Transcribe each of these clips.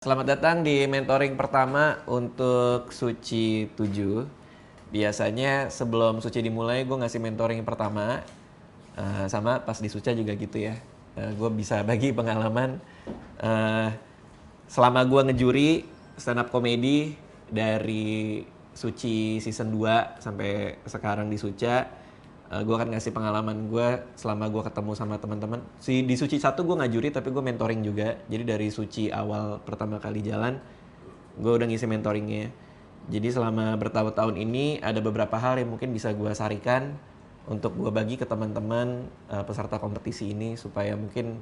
Selamat datang di mentoring pertama untuk Suci 7. Biasanya sebelum Suci dimulai gue ngasih mentoring pertama. Sama pas di Suca juga gitu ya. Gue bisa bagi pengalaman selama gue ngejuri stand up comedy dari Suci season 2 sampai sekarang di Suca. Gue akan ngasih pengalaman gue selama gue ketemu sama teman-teman. Di Suci 1 gue nggak juri tapi gue mentoring juga. Jadi dari Suci awal pertama kali jalan, gue udah ngisi mentoringnya. Jadi selama bertahun-tahun ini ada beberapa hal yang mungkin bisa gue sarikan untuk gue bagi ke teman-teman peserta kompetisi ini supaya mungkin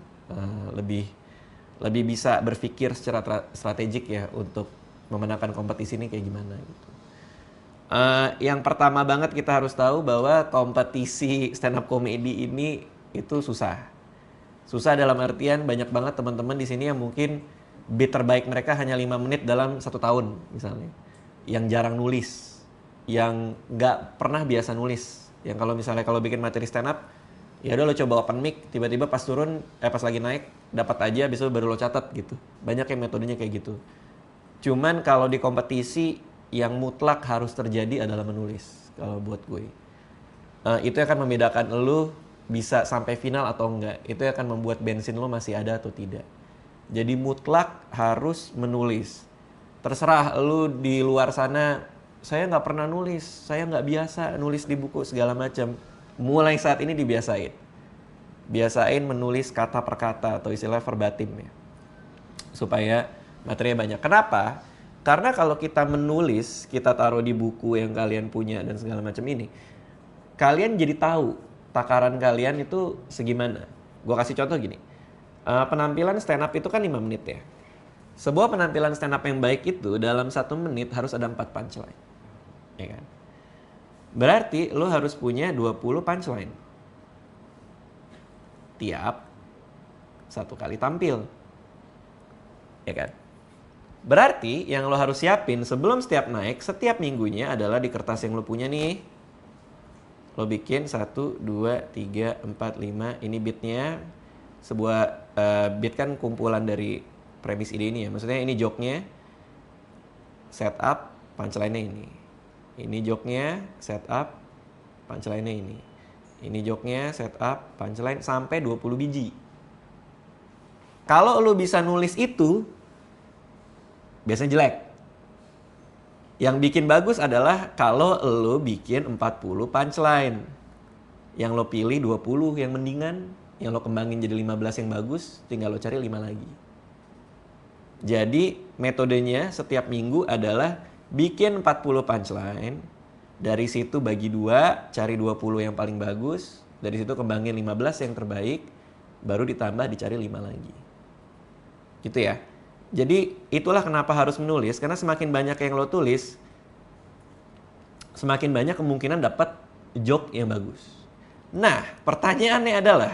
lebih bisa berpikir secara strategik ya untuk memenangkan kompetisi ini kayak gimana gitu. Yang pertama banget kita harus tahu bahwa kompetisi stand up comedy ini itu susah. Susah dalam artian banyak banget teman-teman di sini yang mungkin beat terbaik mereka hanya 5 menit dalam 1 tahun misalnya. Yang jarang nulis, yang nggak pernah biasa nulis. Yang kalau misalnya kalau bikin materi stand up, ya udah lo coba open mic, tiba-tiba pas turun, pas lagi naik dapat aja, abis itu baru lo catat gitu. Banyak yang metodenya kayak gitu. Cuman kalau di kompetisi yang mutlak harus terjadi adalah menulis kalau buat gue. Itu akan membedakan lo bisa sampai final atau enggak. Itu akan membuat bensin lo masih ada atau tidak. Jadi mutlak harus menulis. Terserah lo di luar sana, saya nggak pernah nulis, saya nggak biasa nulis di buku segala macam. Mulai saat ini dibiasain. Biasain menulis kata per kata atau istilah verbatim ya. Supaya materinya banyak. Kenapa? Karena kalau kita menulis, kita taruh di buku yang kalian punya dan segala macam ini, kalian jadi tahu takaran kalian itu segimana. Gue kasih contoh gini. Penampilan stand up itu kan 5 menit ya. Sebuah penampilan stand up yang baik itu dalam 1 menit harus ada 4 punchline. Ya kan? Berarti lo harus punya 20 punchline. Tiap 1 kali tampil. Ya kan? Berarti yang lo harus siapin sebelum setiap naik, setiap minggunya adalah di kertas yang lo punya nih. Lo bikin 1, 2, 3, 4, 5. Ini beatnya. Sebuah beat kan kumpulan dari premis ide ini ya. Maksudnya ini joke-nya, setup, punchline-nya ini. Ini joke-nya, setup, punchline-nya ini. Ini joke-nya, setup, punchline, sampai 20 biji. Kalau lo bisa nulis itu, biasanya jelek. Yang bikin bagus adalah kalau lo bikin 40 punchline. Yang lo pilih 20 yang mendingan, yang lo kembangin jadi 15 yang bagus, tinggal lo cari 5 lagi. Jadi metodenya setiap minggu adalah bikin 40 punchline, dari situ bagi 2, cari 20 yang paling bagus, dari situ kembangin 15 yang terbaik, baru ditambah dicari 5 lagi. Gitu ya. Jadi itulah kenapa harus menulis, karena semakin banyak yang lo tulis, semakin banyak kemungkinan dapat joke yang bagus. Nah, pertanyaannya adalah,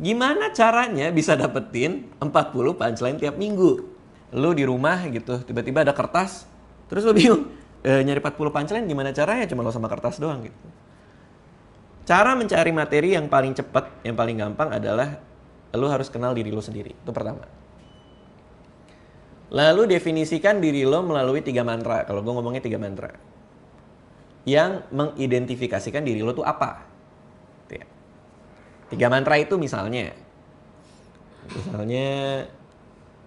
gimana caranya bisa dapetin 40 punchline tiap minggu? Lo di rumah gitu, tiba-tiba ada kertas, terus lo bingung, nyari 40 punchline gimana caranya? Cuma lo sama kertas doang gitu. Cara mencari materi yang paling cepat, yang paling gampang adalah lo harus kenal diri lo sendiri. Itu pertama. Lalu definisikan diri lo melalui 3 mantra. Kalau gue ngomongnya 3 mantra. Yang mengidentifikasikan diri lo tuh apa. 3 mantra itu misalnya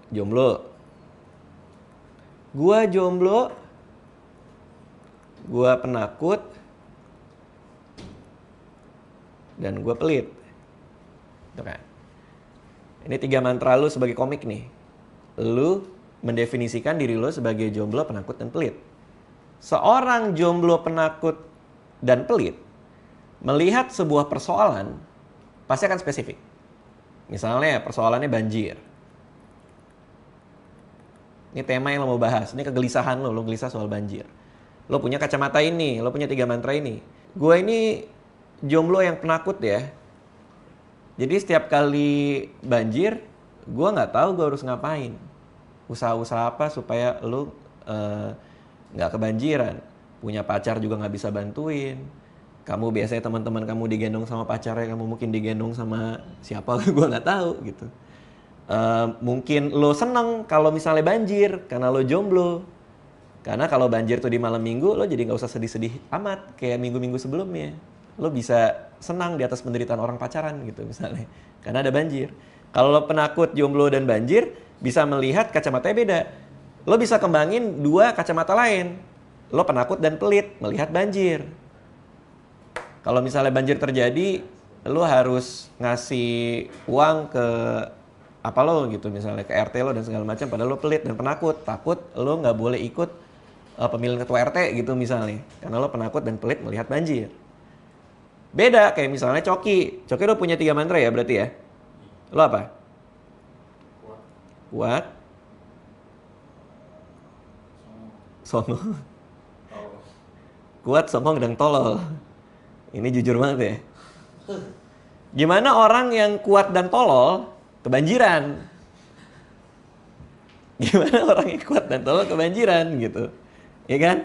jomblo. Gua jomblo, gua penakut, dan gua pelit. Itu kan. Ini 3 mantra lu sebagai komik nih. Lu mendefinisikan diri lo sebagai jomblo, penakut, dan pelit. Seorang jomblo, penakut, dan pelit melihat sebuah persoalan pasti akan spesifik. Misalnya persoalannya banjir. Ini tema yang lo mau bahas. Ini kegelisahan lo gelisah soal banjir. Lo punya kacamata ini, lo punya 3 mantra ini. Gue ini jomblo yang penakut ya. Jadi setiap kali banjir, gue nggak tahu gue harus ngapain. Usaha-usaha apa supaya lu nggak kebanjiran. Punya pacar juga nggak bisa bantuin. Kamu biasanya teman-teman kamu digendong sama pacarnya, kamu mungkin digendong sama siapa, gue nggak tahu gitu. Mungkin lo seneng kalau misalnya banjir karena lo jomblo. Karena kalau banjir tuh di malam minggu, lo jadi nggak usah sedih-sedih amat kayak minggu-minggu sebelumnya. Lo bisa senang di atas penderitaan orang pacaran gitu misalnya. Karena ada banjir. Kalau lo penakut, jomblo, dan banjir, bisa melihat kacamatanya beda. Lo bisa kembangin dua kacamata lain. Lo penakut dan pelit, melihat banjir. Kalau misalnya banjir terjadi, lo harus ngasih uang ke apa lo gitu, misalnya ke RT lo dan segala macam, padahal lo pelit dan penakut, takut lo nggak boleh ikut pemilihan ketua RT gitu misalnya, karena lo penakut dan pelit melihat banjir. Beda kayak misalnya Coki lo punya 3 mantra ya berarti ya. Lo apa? Kuat, songong, kuat, songong, dan tolol. Ini jujur banget ya. Gimana orang yang kuat dan tolol kebanjiran? Gimana orang yang kuat dan tolol kebanjiran gitu? Iya kan?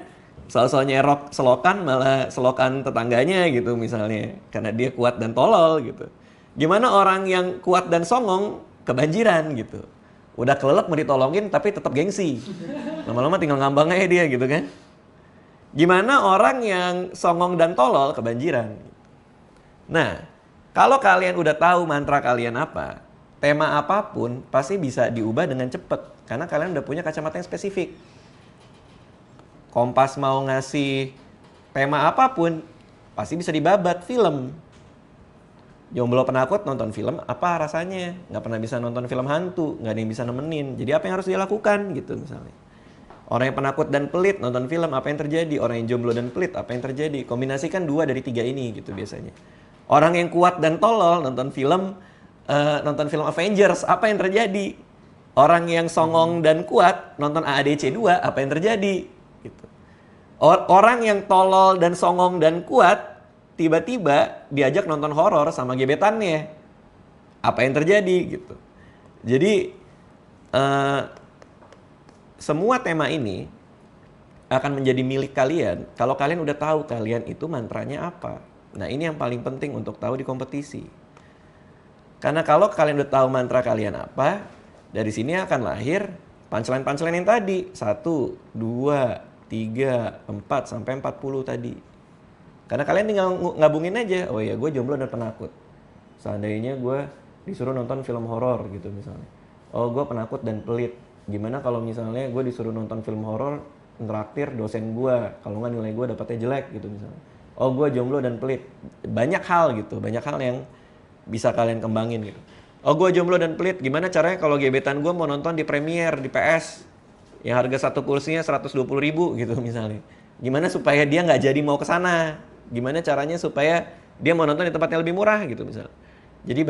Soal-soal nyerok selokan malah selokan tetangganya gitu misalnya. Karena dia kuat dan tolol gitu. Gimana orang yang kuat dan songong kebanjiran gitu? Udah kelelep mau ditolongin tapi tetap gengsi. Lama-lama tinggal ngambang aja dia gitu kan. Gimana orang yang songong dan tolol kebanjiran? Nah, kalau kalian udah tahu mantra kalian apa, tema apapun pasti bisa diubah dengan cepat. Karena kalian udah punya kacamata yang spesifik. Kompas mau ngasih tema apapun, pasti bisa dibabat film. Jomblo penakut nonton film, apa rasanya? Nggak pernah bisa nonton film hantu, nggak ada yang bisa nemenin. Jadi apa yang harus dia lakukan gitu misalnya. Orang yang penakut dan pelit nonton film, apa yang terjadi? Orang yang jomblo dan pelit, apa yang terjadi? Kombinasikan 2 dari 3 ini gitu biasanya. Orang yang kuat dan tolol nonton film Avengers, apa yang terjadi? Orang yang songong dan kuat nonton AADC 2, apa yang terjadi? Gitu. Orang yang tolol dan songong dan kuat tiba-tiba diajak nonton horor sama gebetannya, apa yang terjadi gitu. Jadi semua tema ini akan menjadi milik kalian kalau kalian udah tahu kalian itu mantranya apa. Nah ini yang paling penting untuk tahu di kompetisi. Karena kalau kalian udah tahu mantra kalian apa, dari sini akan lahir punchline-punchline yang tadi. 1, 2, 3, 4, sampai 40 tadi. Karena kalian tinggal ngabungin aja. Oh iya, gue jomblo dan penakut. Seandainya gue disuruh nonton film horor gitu misalnya. Oh, gue penakut dan pelit. Gimana kalau misalnya gue disuruh nonton film horor, ngeraktir dosen gue. Kalau nggak nilai gue dapetnya jelek gitu misalnya. Oh, gue jomblo dan pelit. Banyak hal gitu. Banyak hal yang bisa kalian kembangin gitu. Oh, gue jomblo dan pelit. Gimana caranya kalau gebetan gue mau nonton di Premiere, di PS, yang harga satu kursinya 120.000 gitu misalnya. Gimana supaya dia nggak jadi mau ke sana? Gimana caranya supaya dia mau nonton di tempat yang lebih murah gitu misalnya. Jadi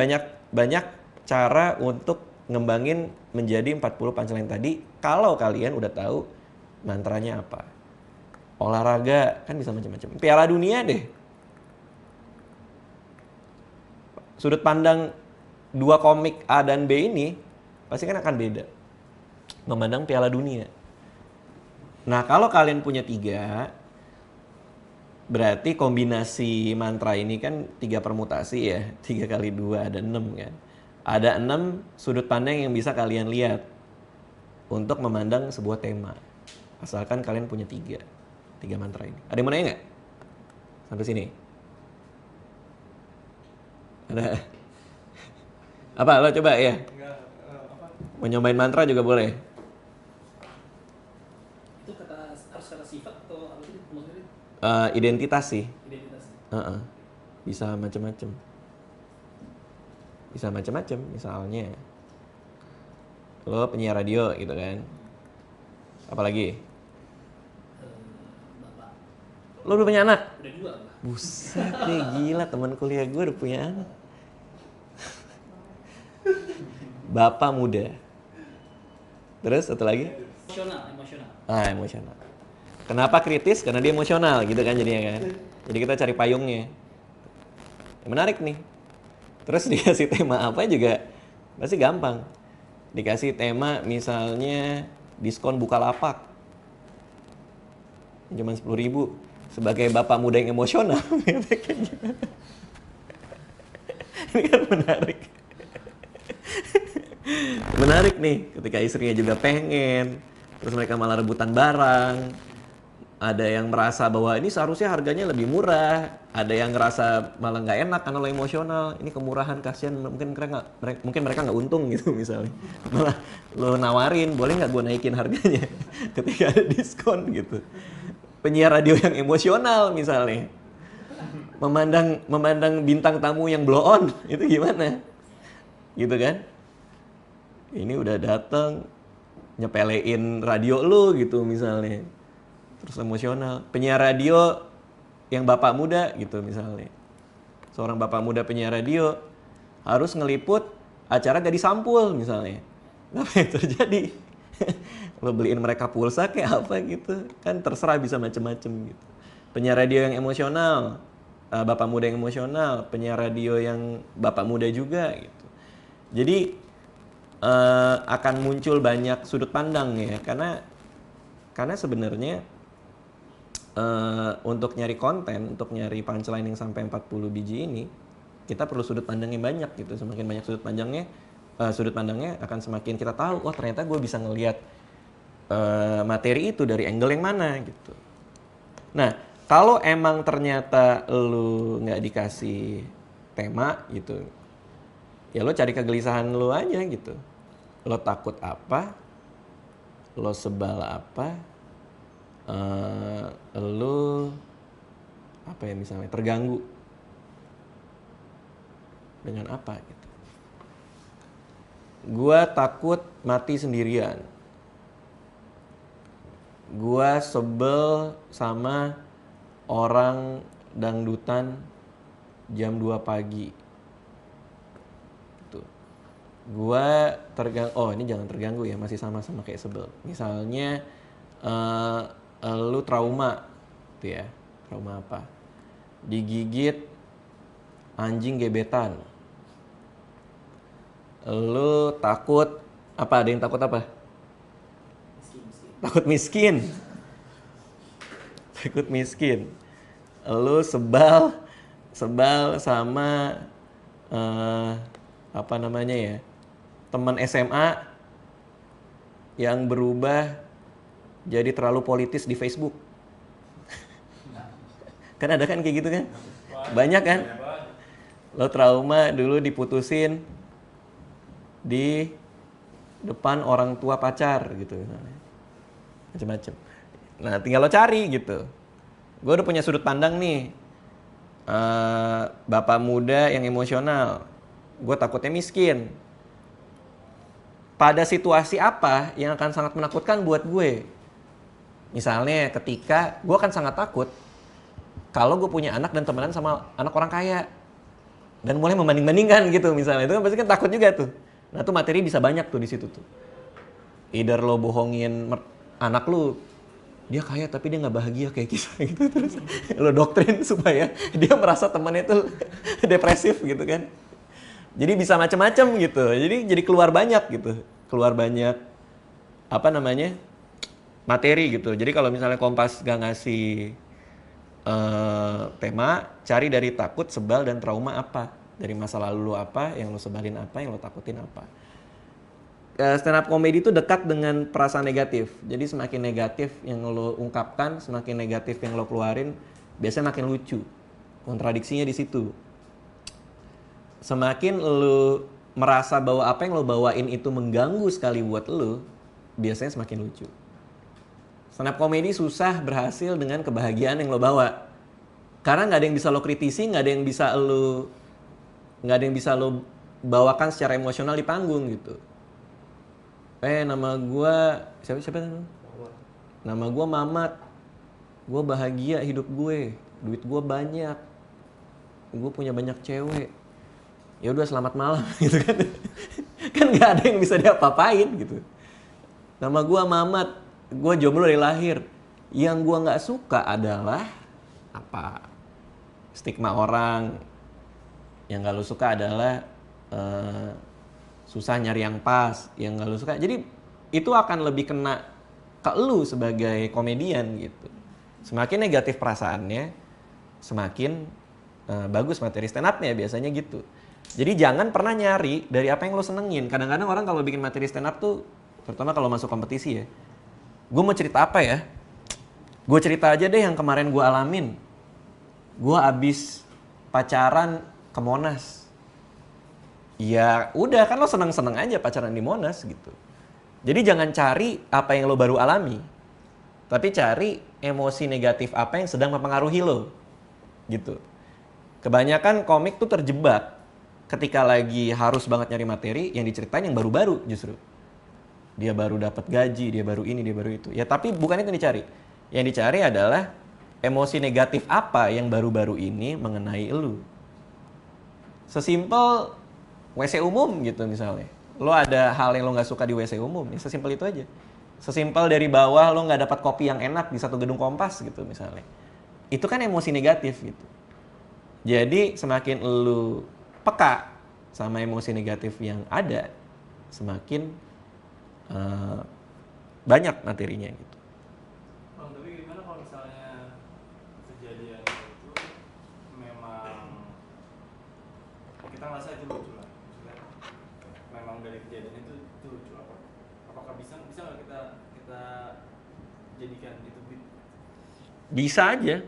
banyak cara untuk ngembangin menjadi 40 punchline tadi kalau kalian udah tahu mantranya apa. Olahraga kan bisa macam-macam. Piala Dunia deh. Sudut pandang 2 komik A dan B ini pasti kan akan beda. Memandang Piala Dunia. Nah, kalau kalian punya 3, berarti kombinasi mantra ini kan 3 permutasi ya. 3 kali 2 ada 6 kan. Ada 6 sudut pandang yang bisa kalian lihat untuk memandang sebuah tema. Asalkan kalian punya 3 mantra ini. Ada yang mau nanya nggak? Sampai sini. Ada? Apa? Lo coba ya? Mau nyobain mantra juga boleh. Itu harus kata sifat atau apa sih maksudnya? Identitas sih. Identitas. Bisa macam-macam. Misalnya lo penyiar radio gitu kan. Apalagi? Bapak. Lo udah punya anak? Udah 2 lah. Buset deh, gila, teman kuliah gue udah punya anak. Bapak muda. Terus satu lagi? Emosional. Emosional. Kenapa kritis? Karena dia emosional gitu kan jadinya kan. Jadi kita cari payungnya. Menarik nih. Terus dikasih tema apa juga pasti gampang. Dikasih tema misalnya diskon Bukalapak. Cuma 10.000. Sebagai bapak muda yang emosional. Ini kan menarik. menarik nih ketika istrinya juga pengen, terus mereka malah rebutan barang. Ada yang merasa bahwa ini seharusnya harganya lebih murah, ada yang ngerasa malah nggak enak karena lo emosional. Ini kemurahan, kasihan, mungkin mereka nggak untung gitu misalnya. Malah lo nawarin, boleh nggak gue naikin harganya ketika ada diskon gitu. Penyiar radio yang emosional misalnya, memandang bintang tamu yang blow on itu gimana, gitu kan? Ini udah datang nyepelein radio lo gitu misalnya. Terus emosional. Penyiar radio yang bapak muda gitu misalnya. Seorang bapak muda penyiar radio harus ngeliput acara Gadis Sampul misalnya. Apa yang terjadi? Lo beliin mereka pulsa kayak apa gitu. Kan terserah, bisa macem-macem gitu. Penyiar radio yang emosional, bapak muda yang emosional, penyiar radio yang bapak muda juga gitu. Jadi akan muncul banyak sudut pandang ya. Karena sebenarnya untuk nyari konten, untuk nyari punchline yang sampai 40 biji ini, kita perlu sudut pandang yang banyak gitu. Semakin banyak sudut pandangnya akan semakin kita tahu, oh ternyata gue bisa ngelihat materi itu dari angle yang mana gitu. Nah, kalau emang ternyata lu nggak dikasih tema gitu, ya lo cari kegelisahan lu aja gitu. Lo takut apa? Lo sebal apa? Lu apa ya, misalnya terganggu dengan apa gitu. Gua takut mati sendirian. Gua sebel sama orang dangdutan jam 2 pagi. Gitu. Gua terganggu, oh ini jangan terganggu ya, masih sama-sama kayak sebel. Misalnya lu trauma gitu ya. Trauma apa? Digigit anjing gebetan. Lu takut apa? Ada yang takut apa? Takut miskin. Takut miskin. Lu sebal sama apa namanya ya? Teman SMA yang berubah jadi terlalu politis di Facebook. Kan ada kan kayak gitu kan? Banyak kan? Lo trauma dulu diputusin di depan orang tua pacar gitu misalnya. Macem-macem. Nah, tinggal lo cari gitu. Gue udah punya sudut pandang nih. Bapak muda yang emosional. Gue takutnya miskin. Pada situasi apa yang akan sangat menakutkan buat gue? Misalnya ketika gue akan sangat takut kalau gue punya anak dan temenan sama anak orang kaya dan mulai membanding-bandingkan gitu misalnya, itu kan pasti kan takut juga tuh. Nah tuh materi bisa banyak tuh di situ tuh. Either lo bohongin anak lu, dia kaya tapi dia nggak bahagia kayak kita gitu, terus lo doktrin supaya dia merasa temannya tuh depresif gitu kan. Jadi bisa macam-macam gitu. Jadi keluar banyak gitu, keluar banyak apa namanya, materi gitu. Jadi kalau misalnya Kompas gak ngasih tema, cari dari takut, sebal, dan trauma apa. Dari masa lalu lo apa, yang lo sebalin apa, yang lo takutin apa. Stand up comedy itu dekat dengan perasaan negatif. Jadi semakin negatif yang lo ungkapkan, semakin negatif yang lo keluarin, biasanya makin lucu. Kontradiksinya di situ. Semakin lo merasa bahwa apa yang lo bawain itu mengganggu sekali buat lo, biasanya semakin lucu. Stand up comedy susah berhasil dengan kebahagiaan yang lo bawa. Karena nggak ada yang bisa lo kritisi, nggak ada yang bisa lo bawakan secara emosional di panggung gitu. Nama gue siapa? Nama gue Mamat. Gue bahagia hidup gue, duit gue banyak, gue punya banyak cewek. Ya udah selamat malam gitu kan. Kan nggak ada yang bisa diapa-apain gitu. Nama gue Mamat. Gue jomblo dari lahir. Yang gue nggak suka adalah apa? Stigma orang. Yang nggak lo suka adalah susah nyari yang pas. Yang nggak lo suka. Jadi itu akan lebih kena ke lu sebagai komedian gitu. Semakin negatif perasaannya, semakin bagus materi stand up-nya biasanya gitu. Jadi jangan pernah nyari dari apa yang lo senengin. Kadang-kadang orang kalau bikin materi stand up tuh, terutama kalau masuk kompetisi ya, gue mau cerita apa ya? Gue cerita aja deh yang kemarin gue alamin. Gue abis pacaran ke Monas. Ya udah kan lo seneng-seneng aja pacaran di Monas gitu. Jadi jangan cari apa yang lo baru alami. Tapi cari emosi negatif apa yang sedang mempengaruhi lo. Gitu. Kebanyakan komik tuh terjebak ketika lagi harus banget nyari materi yang diceritain yang baru-baru justru. Dia baru dapat gaji, dia baru ini, dia baru itu. Ya tapi bukan itu yang dicari. Yang dicari adalah emosi negatif apa yang baru-baru ini mengenai elu. Sesimpel WC umum gitu misalnya. Lo ada hal yang lo gak suka di WC umum, ya sesimpel itu aja. Sesimpel dari bawah lo gak dapat kopi yang enak di satu gedung Kompas gitu misalnya. Itu kan emosi negatif gitu. Jadi semakin lo peka sama emosi negatif yang ada, semakin banyak materinya gitu. Bang, tapi gimana kalau misalnya kejadian itu memang kita ngerasa itu lucu lah, maksudnya memang dari kejadian itu lucu, apakah bisa nggak kita jadikan itu beat? Bisa aja.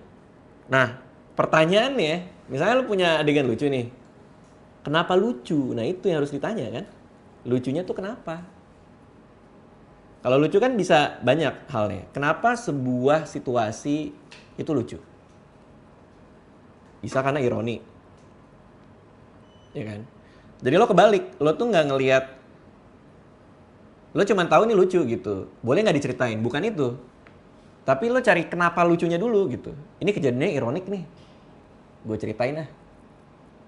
Nah, pertanyaannya, misalnya lo punya adegan lucu nih. Kenapa lucu? Nah, itu yang harus ditanya kan. Lucunya tuh kenapa? Kalau lucu kan bisa banyak halnya. Kenapa sebuah situasi itu lucu? Bisa karena ironi. Ya kan? Jadi lo kebalik. Lo tuh nggak ngelihat. Lo cuma tahu nih lucu gitu. Boleh nggak diceritain? Bukan itu. Tapi lo cari kenapa lucunya dulu gitu. Ini kejadiannya ironik nih. Gue ceritain ah.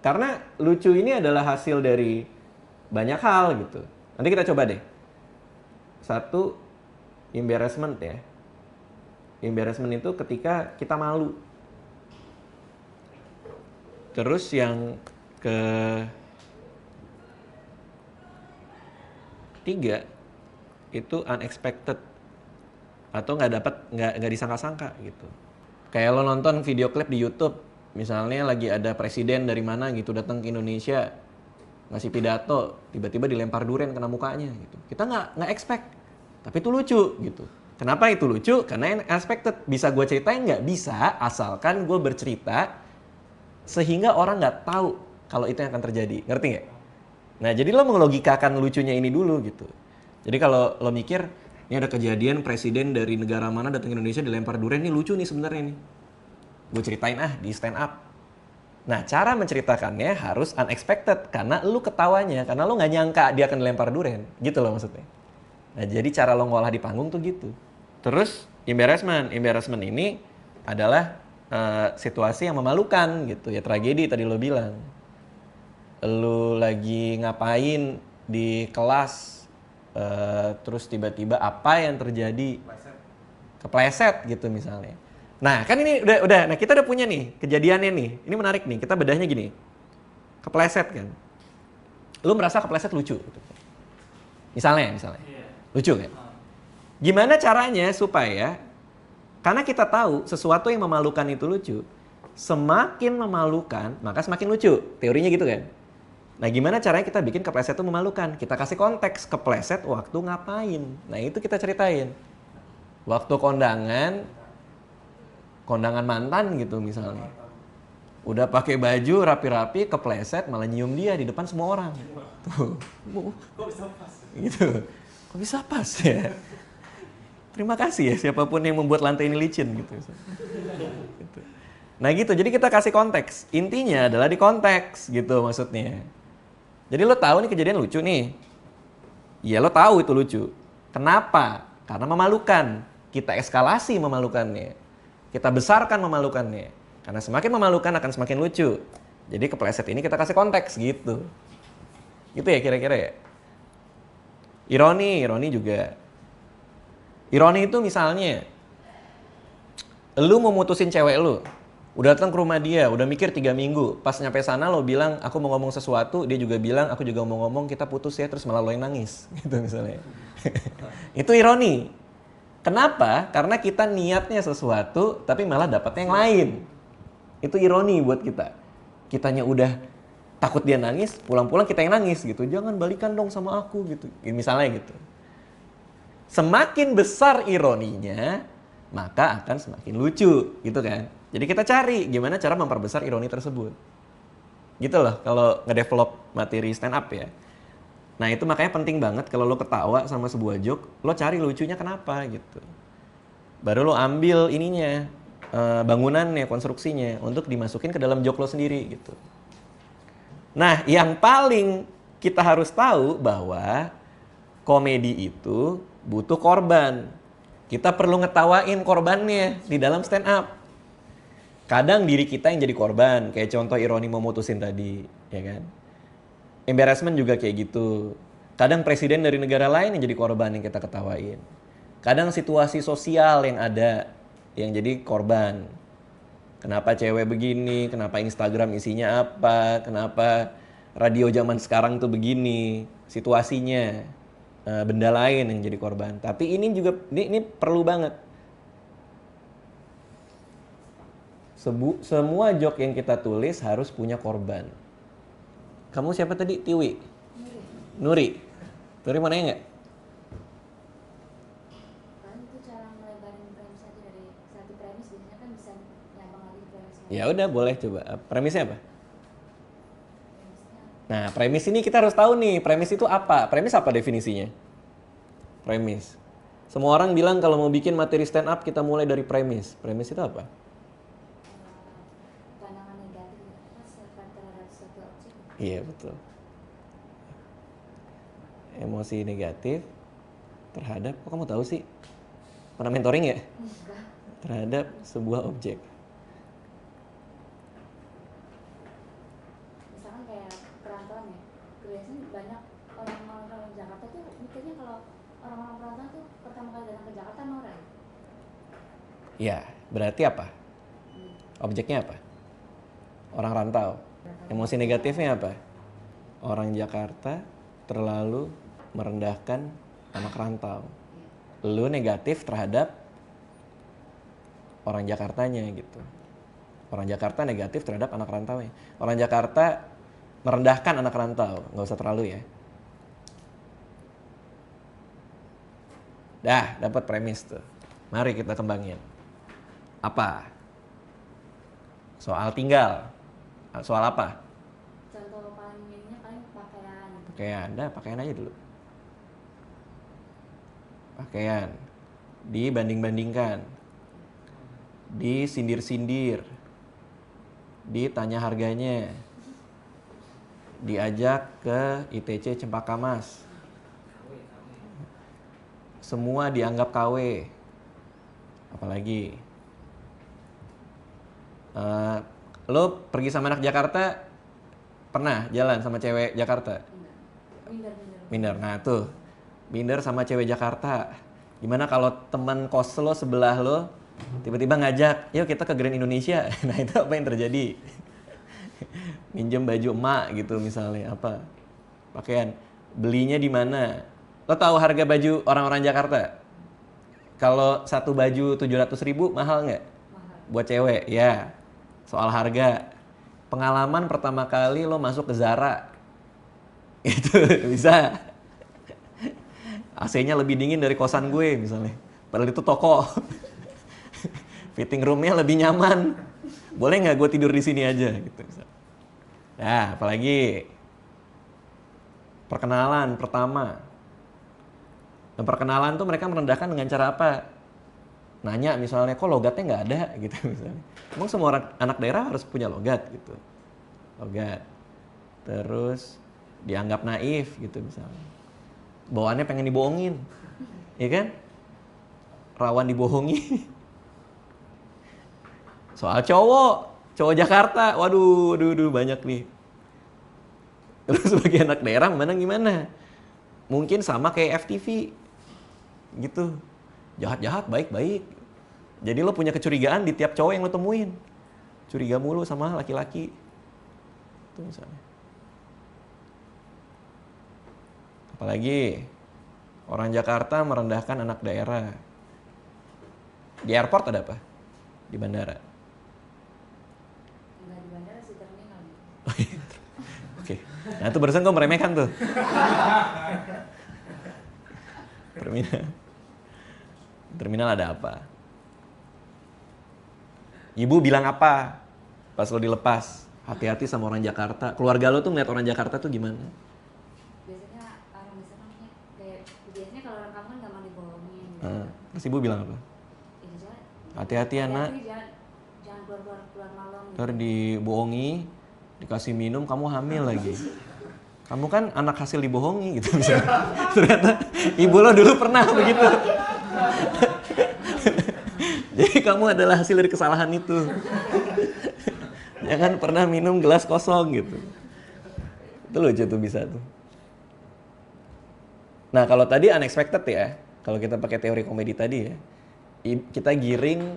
Karena lucu ini adalah hasil dari banyak hal gitu. Nanti kita coba deh. Satu, embarrassment ya. Embarrassment itu ketika kita malu. Terus yang ketiga itu unexpected atau nggak disangka-sangka gitu. Kayak lo nonton video klip di YouTube, misalnya lagi ada presiden dari mana gitu datang ke Indonesia ngasih pidato, tiba-tiba dilempar durian kena mukanya gitu. Kita nggak expect, tapi itu lucu gitu. Kenapa itu lucu? Karena unexpected. Bisa gue ceritain nggak? Bisa, asalkan gue bercerita sehingga orang nggak tahu kalau itu yang akan terjadi. Ngerti nggak? Nah, jadi lo mengelogikakan lucunya ini dulu gitu. Jadi kalau lo mikir, ini ada kejadian presiden dari negara mana datang ke Indonesia dilempar durian, ini lucu nih sebenarnya nih. Gue ceritain di stand up. Nah, cara menceritakannya harus unexpected karena lu ketawanya, karena lu nggak nyangka dia akan dilempar durian, gitu loh maksudnya. Nah, jadi cara lo ngolah di panggung tuh gitu. Terus embarrassment ini adalah situasi yang memalukan gitu ya, tragedi tadi lo bilang. Lu lagi ngapain di kelas, terus tiba-tiba apa yang terjadi? Kepleset gitu misalnya. Nah, kan ini udah. Nah, kita udah punya nih kejadiannya nih. Ini menarik nih. Kita bedahnya gini. Kepleset kan. Lu merasa kepleset lucu. Misalnya. Lucu kan? Gimana caranya supaya, karena kita tahu sesuatu yang memalukan itu lucu, semakin memalukan, maka semakin lucu. Teorinya gitu kan? Nah, gimana caranya kita bikin kepleset itu memalukan? Kita kasih konteks kepleset waktu ngapain. Nah, itu kita ceritain. Waktu kondangan mantan gitu misalnya. Udah pakai baju rapi-rapi, kepleset malah nyium dia di depan semua orang. Tuh. Kok bisa pas? Gitu. Kok bisa pas ya? Terima kasih ya siapapun yang membuat lantai ini licin gitu. Gitu. Nah gitu, jadi kita kasih konteks. Intinya adalah di konteks gitu maksudnya. Jadi lo tahu nih kejadian lucu nih. Ya lo tahu itu lucu. Kenapa? Karena memalukan. Kita eskalasi memalukannya. Kita besarkan memalukannya. Karena semakin memalukan akan semakin lucu. Jadi kepleset ini kita kasih konteks gitu. Gitu ya kira-kira ya. Ironi juga. Ironi itu misalnya, lu mau mutusin cewek lu. Udah datang ke rumah dia, udah mikir 3 minggu. Pas nyampe sana lo bilang, aku mau ngomong sesuatu. Dia juga bilang, aku juga mau ngomong, kita putus ya. Terus malah lo yang nangis. Gitu misalnya. Itu ironi. Kenapa? Karena kita niatnya sesuatu, tapi malah dapetnya yang lain. Itu ironi buat kita. Kitanya udah takut dia nangis, pulang-pulang kita yang nangis gitu. Jangan balikan dong sama aku gitu. Misalnya gitu. Semakin besar ironinya, maka akan semakin lucu gitu kan. Jadi kita cari gimana cara memperbesar ironi tersebut. Gitu loh kalau ngedevelop materi stand up ya. Nah itu makanya penting banget kalau lo ketawa sama sebuah joke, lo cari lucunya kenapa gitu. Baru lo ambil ininya, bangunannya, konstruksinya untuk dimasukin ke dalam joke lo sendiri gitu. Nah yang paling kita harus tahu bahwa komedi itu butuh korban. Kita perlu ngetawain korbannya di dalam stand up. Kadang diri kita yang jadi korban, kayak contoh ironi mau mutusin tadi, ya kan? Embarrassment juga kayak gitu. Kadang presiden dari negara lain yang jadi korban yang kita ketawain. Kadang situasi sosial yang ada yang jadi korban. Kenapa cewek begini, kenapa Instagram isinya apa, kenapa radio zaman sekarang tuh begini, situasinya. Benda lain yang jadi korban. Tapi ini juga ini perlu banget. Semua joke yang kita tulis harus punya korban. Kamu siapa tadi? Tiwi? Nuri. Nuri mau nanya nggak? Kan itu cara melebarin premis aja dari satu premis biasanya kan bisa nyambung lagi premis lain. Ya udah boleh coba. Premisnya apa? Premisnya Nah, premis ini kita harus tahu nih, premis itu apa? Premis apa definisinya? Premis. Semua orang bilang kalau mau bikin materi stand up kita mulai dari premis. Premis itu apa? pandangan negatif terhadap suatu objek. Iya, betul. Emosi negatif terhadap, kok kamu tahu sih? Pernah mentoring ya? Enggak. Terhadap sebuah objek. Misalkan kayak perantauan ya. Biasanya banyak orang-orang Jakarta tuh mikirnya kalau orang-orang perantauan tuh pertama kali datang ke Jakarta norak. Ya, berarti apa? Objeknya apa? Orang rantau. Emosi negatifnya apa? Orang Jakarta terlalu merendahkan anak rantau. Lu negatif terhadap orang Jakartanya gitu. Orang Jakarta negatif terhadap anak rantaunya. Orang Jakarta merendahkan anak rantau. Nggak usah terlalu ya. Dah, dapat premis tuh. Mari kita kembangin. Apa? Soal tinggal. Soal apa? Contoh paling ininya paling pakaian. Pakaian. Dah, pakaian aja dulu. Pakaian. Dibanding-bandingkan. Disindir-sindir. Ditanya harganya. Diajak ke ITC Cempaka Mas. Semua dianggap KW. Apalagi? Lo pergi sama anak Jakarta, pernah jalan sama cewek Jakarta? Minder. Minder. Nah tuh, minder sama cewek Jakarta. Gimana kalau teman kos lo sebelah lo tiba-tiba ngajak, yuk kita ke Grand Indonesia. Nah itu apa yang terjadi? Minjem baju emak gitu misalnya, apa? Pakaian. Belinya di mana? Lo tahu harga baju orang-orang Jakarta? Kalau satu baju 700.000 mahal nggak? Mahal. Buat cewek, ya. Soal harga. Pengalaman pertama kali lo masuk ke Zara. Itu bisa. AC-nya lebih dingin dari kosan gue misalnya. Padahal itu toko. Fitting room-nya lebih nyaman. Boleh nggak gue tidur di sini aja gitu. Nah, apalagi perkenalan pertama. Dan perkenalan tuh mereka merendahkan dengan cara apa? Nanya misalnya, kok logatnya nggak ada gitu misalnya. Emang semua orang, anak daerah harus punya logat gitu. Logat. Terus dianggap naif gitu misalnya. Bawaannya pengen dibohongin. Iya kan? Rawan dibohongi. Soal cowok Jakarta, waduh, banyak nih. Terus sebagai anak daerah gimana? Mungkin sama kayak FTV gitu. Jahat-jahat, baik-baik. Jadi lo punya kecurigaan di tiap cowok yang lo temuin. Curiga mulu sama laki-laki. Itu misalnya. Apalagi orang Jakarta merendahkan anak daerah. Di airport ada apa? Di bandara. Enggak di bandara sih terminal. Nah itu barusan gue meremehkan tuh. Terminal ada apa? Ibu bilang apa pas lo dilepas? Hati-hati sama orang Jakarta. Keluarga lo tuh ngeliat orang Jakarta tuh gimana? Biasanya orang bisa kan kayak biasanya kalau orang kamu kan gampang dibohongin. Terus ibu bilang apa? Ini jangan. Hati-hati anak. Jangan keluar malam. Ntar dibohongi, dikasih minum, kamu hamil lagi. Kamu kan anak hasil dibohongi gitu misalnya. Ternyata ibu lo dulu pernah begitu. Jadi kamu adalah hasil dari kesalahan itu. Jangan pernah minum gelas kosong gitu. Itu lucu tuh bisa tuh. Nah kalau tadi unexpected ya, kalau kita pakai teori komedi tadi ya, kita giring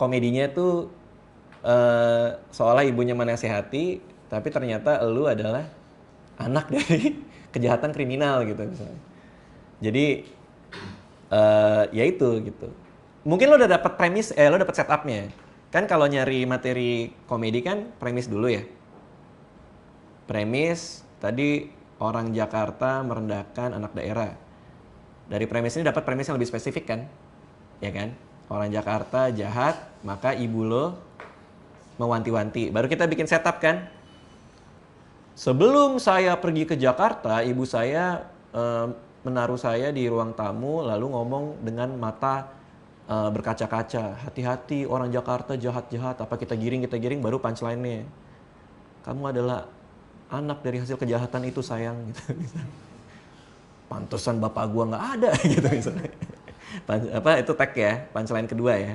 komedinya tuh seolah ibunya menasehati, tapi ternyata elu adalah anak dari kejahatan kriminal gitu misalnya. Jadi ya itu gitu. Mungkin lo udah dapat premis, lo dapat setupnya. Kan kalau nyari materi komedi kan premis dulu ya. Premis tadi orang Jakarta merendahkan anak daerah. Dari premis ini dapat premis yang lebih spesifik kan, ya kan? Orang Jakarta jahat, maka ibu lo mewanti-wanti. Baru kita bikin setup kan. Sebelum saya pergi ke Jakarta, ibu saya menaruh saya di ruang tamu lalu ngomong dengan mata berkaca-kaca. Hati-hati orang Jakarta jahat-jahat. Apa kita giring baru punchline-nya. Kamu adalah anak dari hasil kejahatan itu sayang gitu. Pantesan bapak gua nggak ada gitu misalnya. Itu tag ya, punchline kedua ya.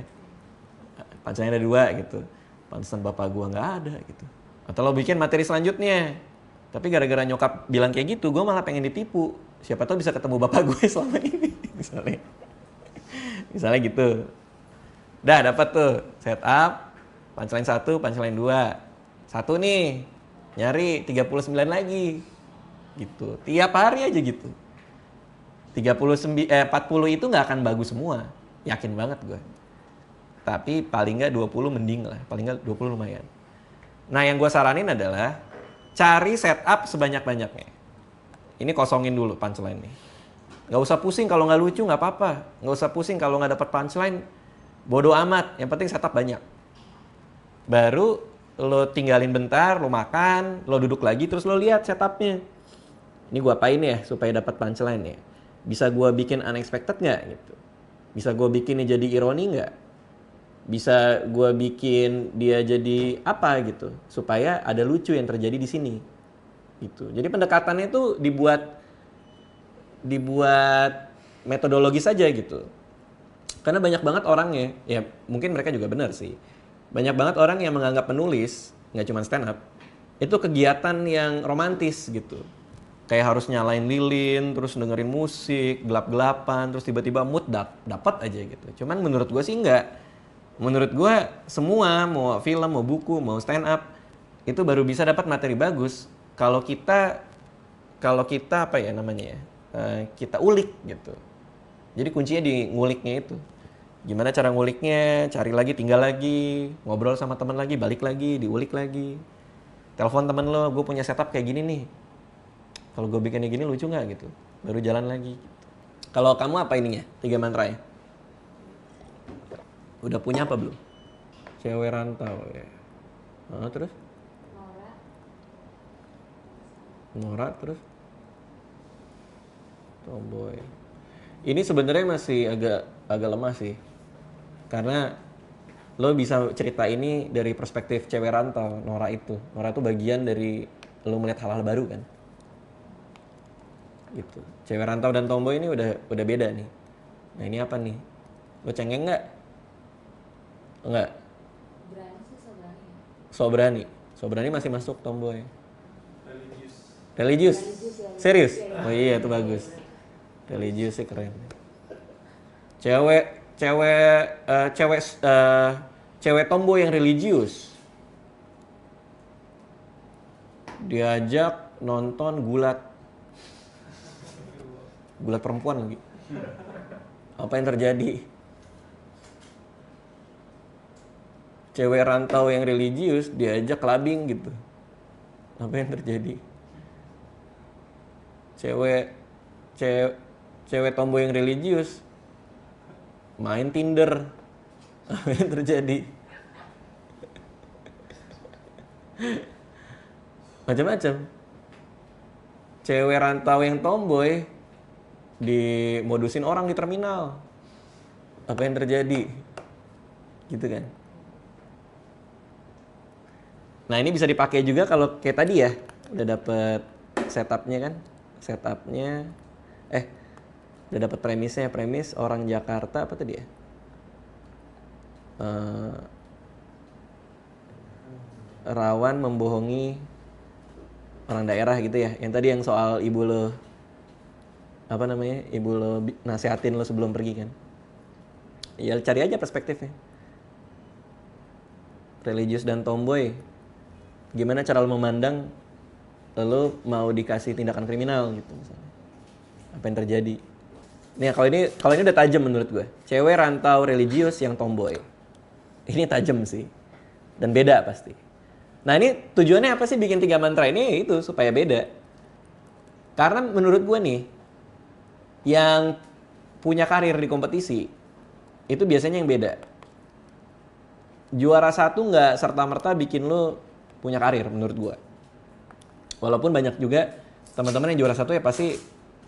Punchline ada 2 gitu. Pantesan bapak gua nggak ada gitu. Atau lo bikin materi selanjutnya. Tapi gara-gara nyokap bilang kayak gitu, gue malah pengen ditipu. Siapa tahu bisa ketemu bapak gue selama ini. Misalnya gitu. Dah dapat tuh setup, punchline 1, punchline 2. 1 nih, nyari 39 lagi. Gitu. Tiap hari aja gitu. 40 itu nggak akan bagus semua. Yakin banget gue. Tapi paling nggak 20 mending lah. Paling nggak 20 lumayan. Nah yang gue saranin adalah cari setup sebanyak-banyaknya. Ini kosongin dulu punchline nih. Gak usah pusing kalau nggak lucu nggak apa-apa. Gak usah pusing kalau nggak dapet punchline. Bodoh amat. Yang penting setup banyak. Baru lo tinggalin bentar, lo makan, lo duduk lagi, terus lo lihat setupnya. Ini gue apain ya supaya dapat punchline ya. Bisa gue bikin unexpected nggak gitu. Bisa gue bikinnya jadi ironi nggak. Bisa gue bikin dia jadi apa gitu supaya ada lucu yang terjadi di sini gitu. Jadi pendekatannya itu dibuat metodologis saja gitu. Karena banyak banget orangnya, ya mungkin mereka juga benar sih. Banyak banget orang yang menganggap menulis nggak cuma stand up itu kegiatan yang romantis gitu. Kayak harus nyalain lilin, terus dengerin musik, gelap-gelapan, terus tiba-tiba mood dapat aja gitu. Cuman menurut gue sih enggak. Menurut gue semua, mau film, mau buku, mau stand up, itu baru bisa dapat materi bagus kalau kita apa ya namanya ya, kita ulik gitu. Jadi kuncinya di nguliknya itu. Gimana cara nguliknya, cari lagi, tinggal lagi, ngobrol sama teman lagi, balik lagi, diulik lagi. Telepon teman lo, gue punya setup kayak gini nih. Kalau gue bikinnya gini lucu nggak gitu? Baru jalan lagi. Gitu. Kalau kamu apa ininya? 3 mantra ya? Udah punya apa belum? Cewek rantau ya. Terus? Nora terus? Tomboy. Ini sebenarnya masih agak lemah sih. Karena lo bisa cerita ini dari perspektif cewek rantau, Nora itu. Nora itu bagian dari lo melihat hal-hal baru kan. Gitu. Cewek rantau dan tomboy ini udah beda nih. Nah ini apa nih? Lo cengeng nggak? Enggak. Berani sih sobrani. Sobrani masih masuk tomboy. Religius. Religius ya. Serius? Oh iya itu bagus. Religius sih keren. Cewek tomboy yang religius diajak nonton gulat perempuan lagi. Apa yang terjadi? Cewek rantau yang religius diajak clubbing gitu. Apa yang terjadi? cewek cewek cewek tomboy yang religius main Tinder. Apa yang terjadi? Macam-macam. Cewek rantau yang tomboy dimodusin orang di terminal. Apa yang terjadi? Gitu kan. Nah, ini bisa dipakai juga kalau kayak tadi ya. Udah dapet setupnya kan? Setupnya udah dapet premisnya. Premis orang Jakarta apa tadi ya? Rawan membohongi orang daerah gitu ya. Yang tadi yang soal ibu lo ibu lo nasehatin lo sebelum pergi kan. Ya cari aja perspektifnya. Religius dan tomboy. Gimana cara lo memandang lo mau dikasih tindakan kriminal gitu misalnya. Apa yang terjadi? Nih kalau ini udah tajam menurut gue. Cewek rantau religius yang tomboy. Ini tajam sih. Dan beda pasti. Nah ini tujuannya apa sih bikin 3 mantra ini? Itu supaya beda. Karena menurut gue nih, yang punya karir di kompetisi, itu biasanya yang beda. Juara 1 nggak serta-merta bikin lo punya karir menurut gue. Walaupun banyak juga teman-teman yang juara 1 ya pasti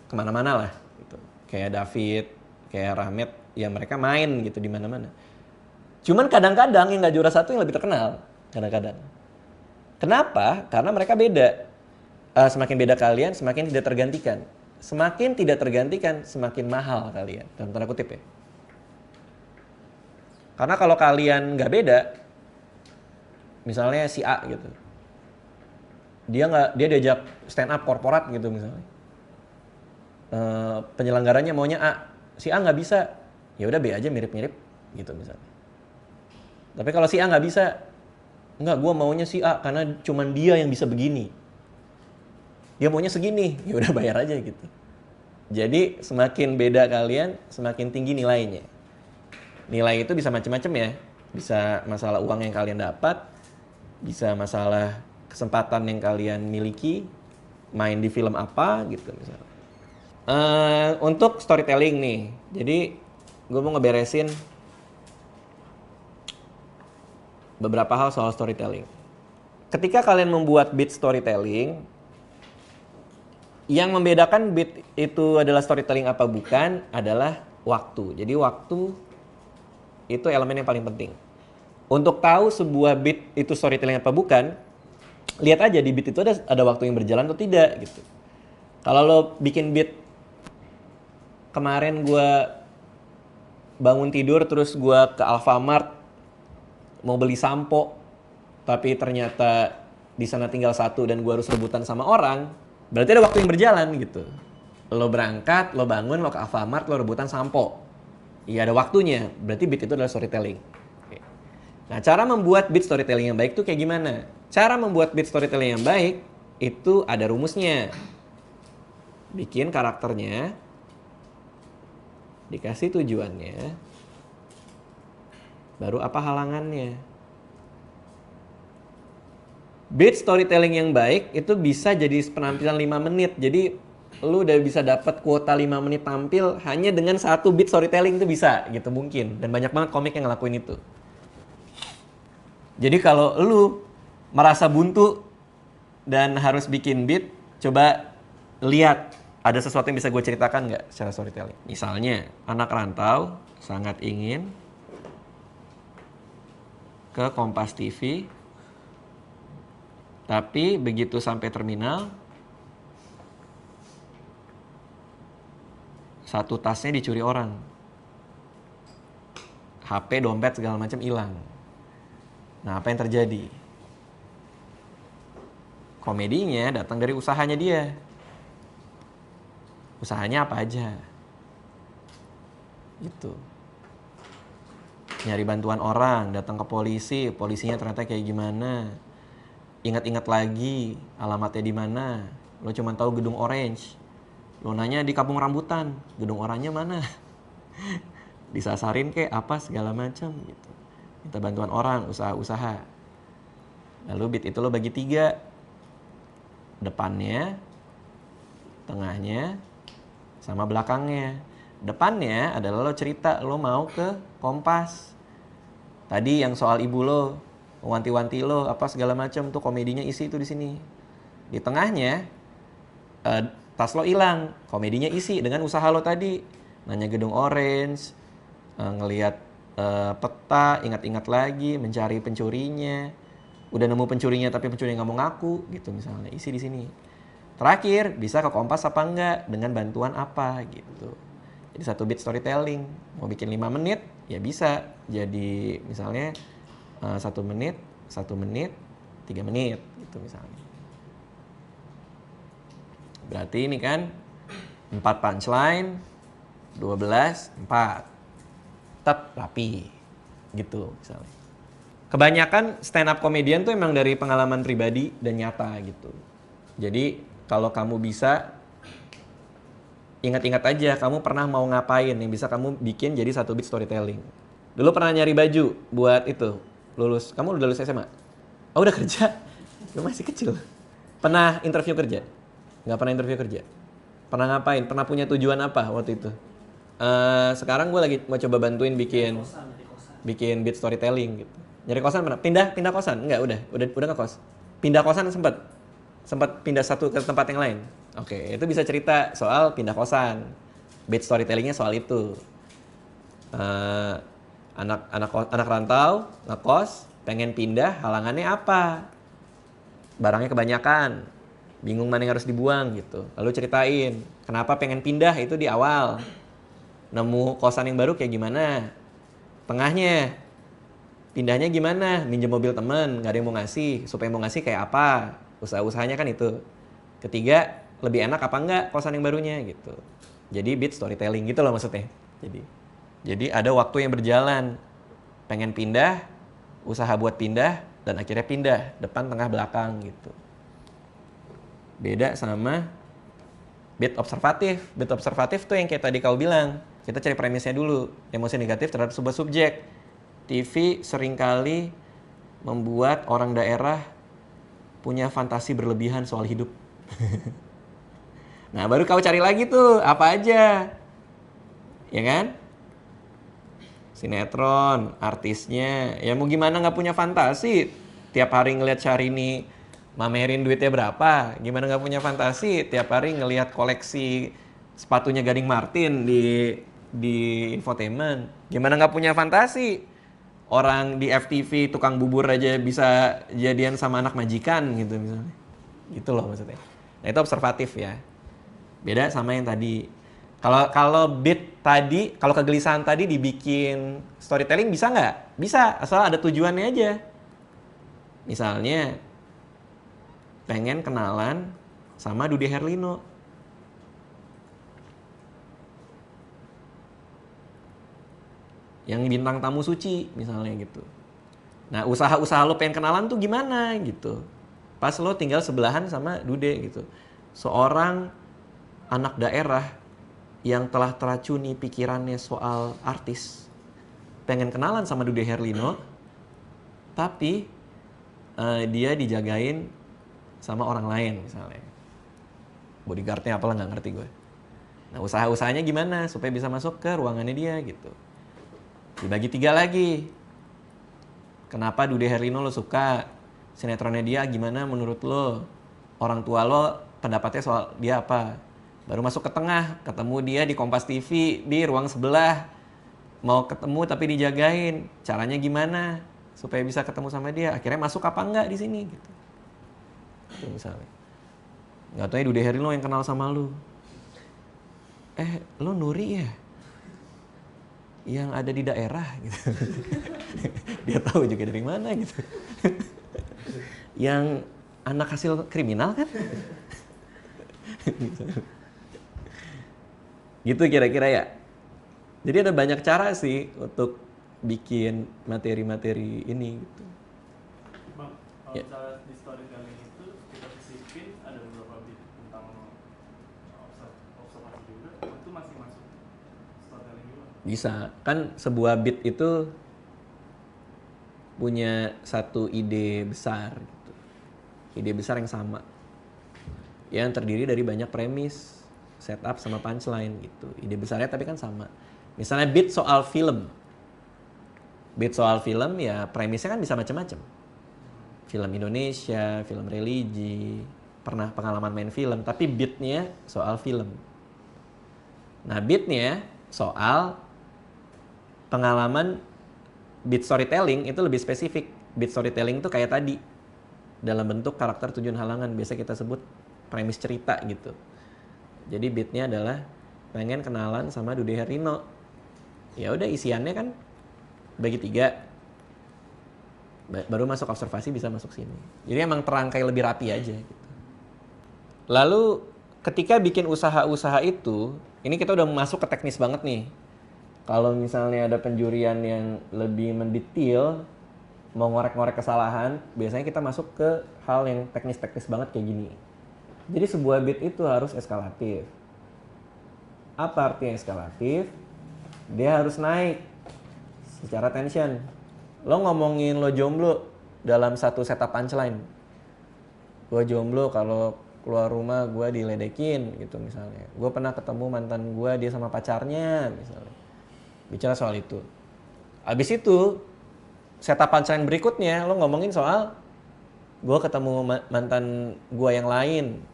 kemana-mana lah. Gitu. Kayak David, kayak Rahmat, ya mereka main gitu di mana-mana. Cuman kadang-kadang yang nggak juara 1 yang lebih terkenal. Kadang-kadang. Kenapa? Karena mereka beda. Semakin beda kalian, semakin tidak tergantikan. Semakin tidak tergantikan, semakin mahal kalian. Dalam tanda kutip ya. Karena kalau kalian nggak beda, misalnya si A gitu, dia diajak stand up korporat gitu misalnya. Penyelenggaranya maunya A, si A nggak bisa, ya udah B aja mirip-mirip gitu misalnya. Tapi kalau si A nggak bisa, enggak, gue maunya si A karena cuman dia yang bisa begini. Dia maunya segini, ya udah bayar aja gitu. Jadi semakin beda kalian, semakin tinggi nilainya. Nilai itu bisa macam-macam ya. Bisa masalah uang yang kalian dapat, bisa masalah kesempatan yang kalian miliki, main di film apa gitu misalnya. Untuk storytelling nih, jadi gue mau ngeberesin beberapa hal soal storytelling. Ketika kalian membuat beat storytelling, yang membedakan beat itu adalah storytelling apa bukan adalah waktu. Jadi waktu itu elemen yang paling penting. Untuk tahu sebuah beat itu storytelling apa bukan, lihat aja di beat itu ada waktu yang berjalan atau tidak gitu. Kalau lo bikin beat, kemarin gue bangun tidur terus gue ke Alfamart mau beli sampo, tapi ternyata di sana tinggal 1 dan gue harus rebutan sama orang, berarti ada waktu yang berjalan gitu. Lo berangkat, lo bangun, lo ke Alfamart, lo rebutan sampo. Iya ada waktunya, berarti beat itu adalah storytelling. Oke. Nah cara membuat beat storytelling yang baik itu kayak gimana? Cara membuat beat storytelling yang baik itu ada rumusnya. Bikin karakternya, dikasih tujuannya, baru apa halangannya. Beat storytelling yang baik itu bisa jadi penampilan 5 menit. Jadi lu udah bisa dapat kuota 5 menit tampil hanya dengan 1 beat storytelling itu bisa gitu mungkin. Dan banyak banget komik yang ngelakuin itu. Jadi kalau lu merasa buntu dan harus bikin beat, coba lihat ada sesuatu yang bisa gue ceritakan nggak secara storytelling. Misalnya anak rantau sangat ingin ke Kompas TV, tapi begitu sampai terminal, 1 tasnya dicuri orang, HP, dompet segala macam hilang. Nah apa yang terjadi? Komedinya datang dari usahanya dia. Usahanya apa aja? Gitu. Nyari bantuan orang, datang ke polisi, polisinya ternyata kayak gimana. Ingat-ingat lagi alamatnya di mana. Lo cuma tahu gedung orange. Lo nanya di kampung rambutan, gedung oranye mana? Disasarin kayak apa segala macam gitu. Minta bantuan orang, usaha-usaha. Lalu beat itu lo bagi 3. Depannya tengahnya, sama belakangnya. Depannya adalah lo cerita lo mau ke Kompas. Tadi yang soal ibu lo, wanti-wanti lo, apa segala macam tuh komedinya isi itu di sini. Di tengahnya, tas lo hilang, komedinya isi dengan usaha lo tadi. Nanya gedung Orange, ngelihat peta, ingat-ingat lagi, mencari pencurinya. Udah nemu pencurinya tapi pencurinya nggak mau ngaku, gitu misalnya. Isi di sini. Terakhir, bisa ke Kompas apa enggak, dengan bantuan apa, gitu. Jadi 1 bit storytelling. Mau bikin 5 menit, ya bisa. Jadi misalnya 1 menit, 1 menit, 3 menit, gitu misalnya. Berarti ini kan 4 punchline, 12, 4. Tetap rapi, gitu misalnya. Kebanyakan stand up comedian tuh emang dari pengalaman pribadi dan nyata gitu. Jadi kalau kamu bisa, ingat-ingat aja kamu pernah mau ngapain yang bisa kamu bikin jadi 1 bit storytelling. Dulu pernah nyari baju buat itu, lulus. Kamu udah lulus SMA? Oh udah kerja? Gue masih kecil. Pernah interview kerja? Nggak pernah interview kerja? Pernah ngapain? Pernah punya tujuan apa waktu itu? Sekarang gue lagi mau coba bantuin bikin beat storytelling gitu. Nyari kosan pernah? Pindah kosan? Enggak, udah ngekos. Pindah kosan sempat pindah satu ke tempat yang lain. Oke, itu bisa cerita soal pindah kosan. Beat storytellingnya soal itu. Anak rantau ngekos, pengen pindah, halangannya apa? Barangnya kebanyakan, bingung mana yang harus dibuang gitu. Lalu ceritain kenapa pengen pindah itu di awal. Nemu kosan yang baru kayak gimana? Tengahnya, pindahnya gimana? Minjem mobil temen, gak ada yang mau ngasih. Supaya mau ngasih kayak apa? Usaha-usahanya kan itu. Ketiga, lebih enak apa enggak kosan yang barunya gitu. Jadi beat storytelling gitu loh maksudnya. Jadi ada waktu yang berjalan. Pengen pindah, usaha buat pindah, dan akhirnya pindah. Depan, tengah, belakang gitu. Beda sama beat observatif. Beat observatif tuh yang kayak tadi kau bilang. Kita cari premisnya dulu. Emosi negatif terhadap sebuah subjek. TV seringkali membuat orang daerah punya fantasi berlebihan soal hidup. Nah, baru kau cari lagi tuh, apa aja. Ya kan? Sinetron, artisnya. Ya mau gimana nggak punya fantasi? Tiap hari ngeliat Syahrini mamerin duitnya berapa. Gimana nggak punya fantasi? Tiap hari ngeliat koleksi sepatunya Gading Martin di infotainment. Gimana nggak punya fantasi? Orang di FTV tukang bubur aja bisa jadian sama anak majikan gitu misalnya. Gitu loh maksudnya. Nah itu observatif ya. Beda sama yang tadi. Kalau beat tadi, kalau kegelisahan tadi dibikin storytelling bisa nggak? Bisa, asal ada tujuannya aja. Misalnya pengen kenalan sama Dude Herlino. Yang bintang tamu suci misalnya gitu. Nah usaha-usaha lo pengen kenalan tuh gimana gitu. Pas lo tinggal sebelahan sama Dude gitu. Seorang anak daerah yang telah teracuni pikirannya soal artis. Pengen kenalan sama Dude Herlino. Tapi dia dijagain sama orang lain misalnya. Bodyguardnya apalah gak ngerti gue. Nah usaha-usahanya gimana supaya bisa masuk ke ruangannya dia gitu. Dibagi 3 lagi. Kenapa Dude Herlino lo suka? Sinetronnya dia gimana menurut lo? Orang tua lo pendapatnya soal dia apa? Baru masuk ke tengah, ketemu dia di Kompas TV, di ruang sebelah. Mau ketemu tapi dijagain. Caranya gimana? Supaya bisa ketemu sama dia. Akhirnya masuk apa enggak di sini gitu. Itu misalnya. Gak taunya Dude Herlino yang kenal sama lo. Lo Nuri ya? Yang ada di daerah gitu. Dia tahu juga dari mana gitu. Yang anak hasil kriminal kan? Gitu kira-kira ya. Jadi ada banyak cara sih untuk bikin materi-materi ini gitu. Bang, kalau Ya. misalnya di storytelling itu kita sisipin ada beberapa bit tentang observasi juga, itu masih masuk storytelling juga. Bisa. Kan sebuah beat itu punya satu ide besar gitu. Ide besar yang sama. Yang terdiri dari banyak premis. setup sama punchline gitu. Ide besarnya tapi kan sama. Misalnya beat soal film. Beat soal film ya premisnya kan bisa macam-macam. Film Indonesia, film religi, pernah pengalaman main film, tapi beatnya soal film. Nah beatnya soal pengalaman beat storytelling itu lebih spesifik. Beat storytelling itu kayak tadi dalam bentuk karakter tujuan halangan, biasa kita sebut premis cerita gitu. Jadi beatnya adalah pengen kenalan sama Dude Herlino. Ya udah isiannya kan bagi 3, baru masuk observasi bisa masuk sini. Jadi emang terangkai lebih rapi aja gitu. Lalu ketika bikin usaha-usaha itu, ini kita udah masuk ke teknis banget nih. Kalau misalnya ada penjurian yang lebih mendetail, mau ngorek-ngorek kesalahan, biasanya kita masuk ke hal yang teknis-teknis banget kayak gini. Jadi sebuah beat itu harus eskalatif. Apa artinya eskalatif? Dia harus naik secara tension. Lo ngomongin lo jomblo dalam satu setup punchline. Gue jomblo kalau keluar rumah gue diledekin gitu misalnya. Gue pernah ketemu mantan gue, dia sama pacarnya misalnya. Bicara soal itu. Abis itu setup punchline berikutnya lo ngomongin soal gue ketemu mantan gue yang lain.